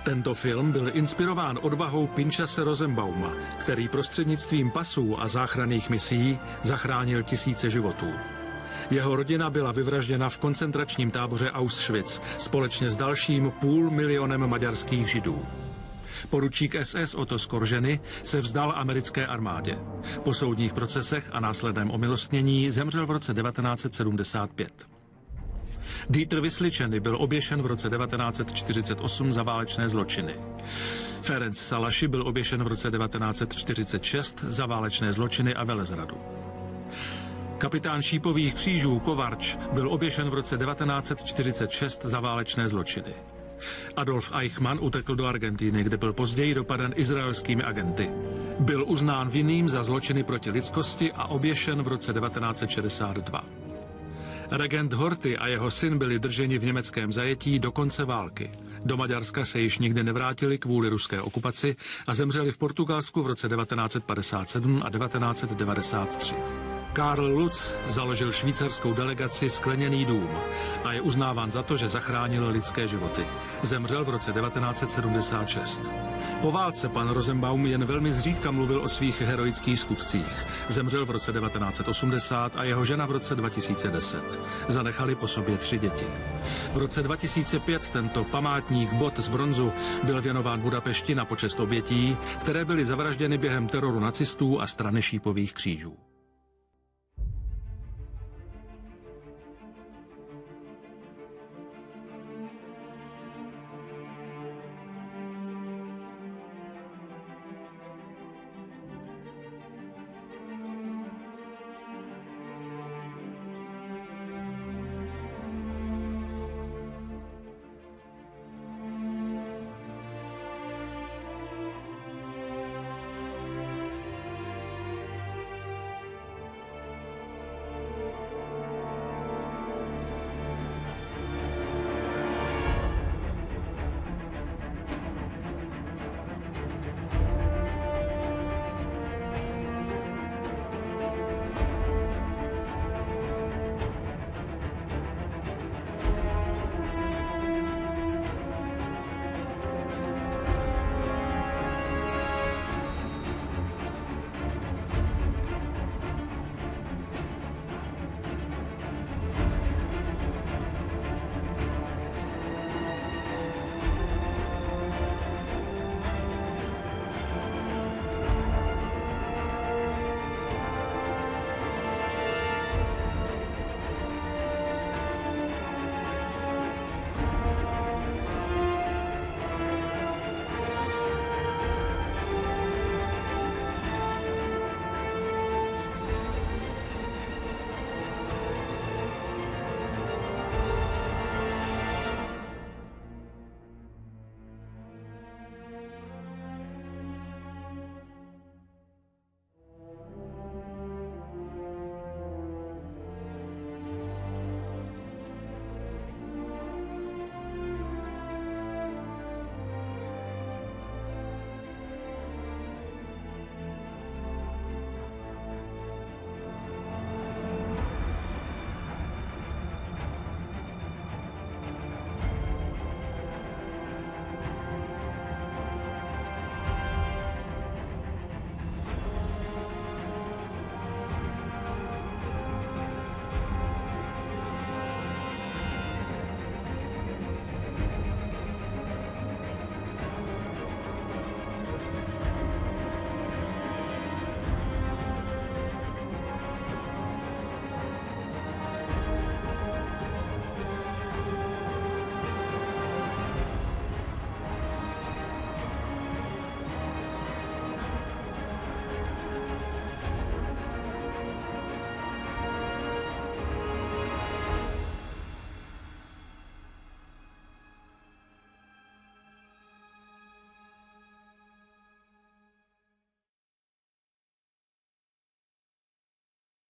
Tento film byl inspirován odvahou Pinchase Rosenbauma, který prostřednictvím pasů a záchranných misí zachránil tisíce životů. Jeho rodina byla vyvražděna v koncentračním táboře Auschwitz společně s dalším 500 000 maďarských Židů. Poručík SS Otto Skorženy se vzdal americké armádě. Po soudních procesech a následném omilostnění zemřel v roce 1975. Dieter Vyslyčeny byl oběšen v roce 1948 za válečné zločiny. Ferenc Salaši byl oběšen v roce 1946 za válečné zločiny a velezradu. Kapitán šípových křížů Kovarč byl oběšen v roce 1946 za válečné zločiny. Adolf Eichmann utekl do Argentiny, kde byl později dopaden izraelskými agenty. Byl uznán vinným za zločiny proti lidskosti a oběšen v roce 1962. Regent Horthy a jeho syn byli drženi v německém zajetí do konce války. Do Maďarska se již nikdy nevrátili kvůli ruské okupaci a zemřeli v Portugalsku v roce 1957 a 1993. Karl Lutz založil švýcarskou delegaci Skleněný dům a je uznáván za to, že zachránil lidské životy. Zemřel v roce 1976. Po válce pan Rosenbaum jen velmi zřídka mluvil o svých heroických skutcích. Zemřel v roce 1980 a jeho žena v roce 2010. Zanechali po sobě 3 děti. V roce 2005 tento památník bod z bronzu byl věnován Budapešti na počest obětí, které byly zavražděny během teroru nacistů a strany šípových křížů.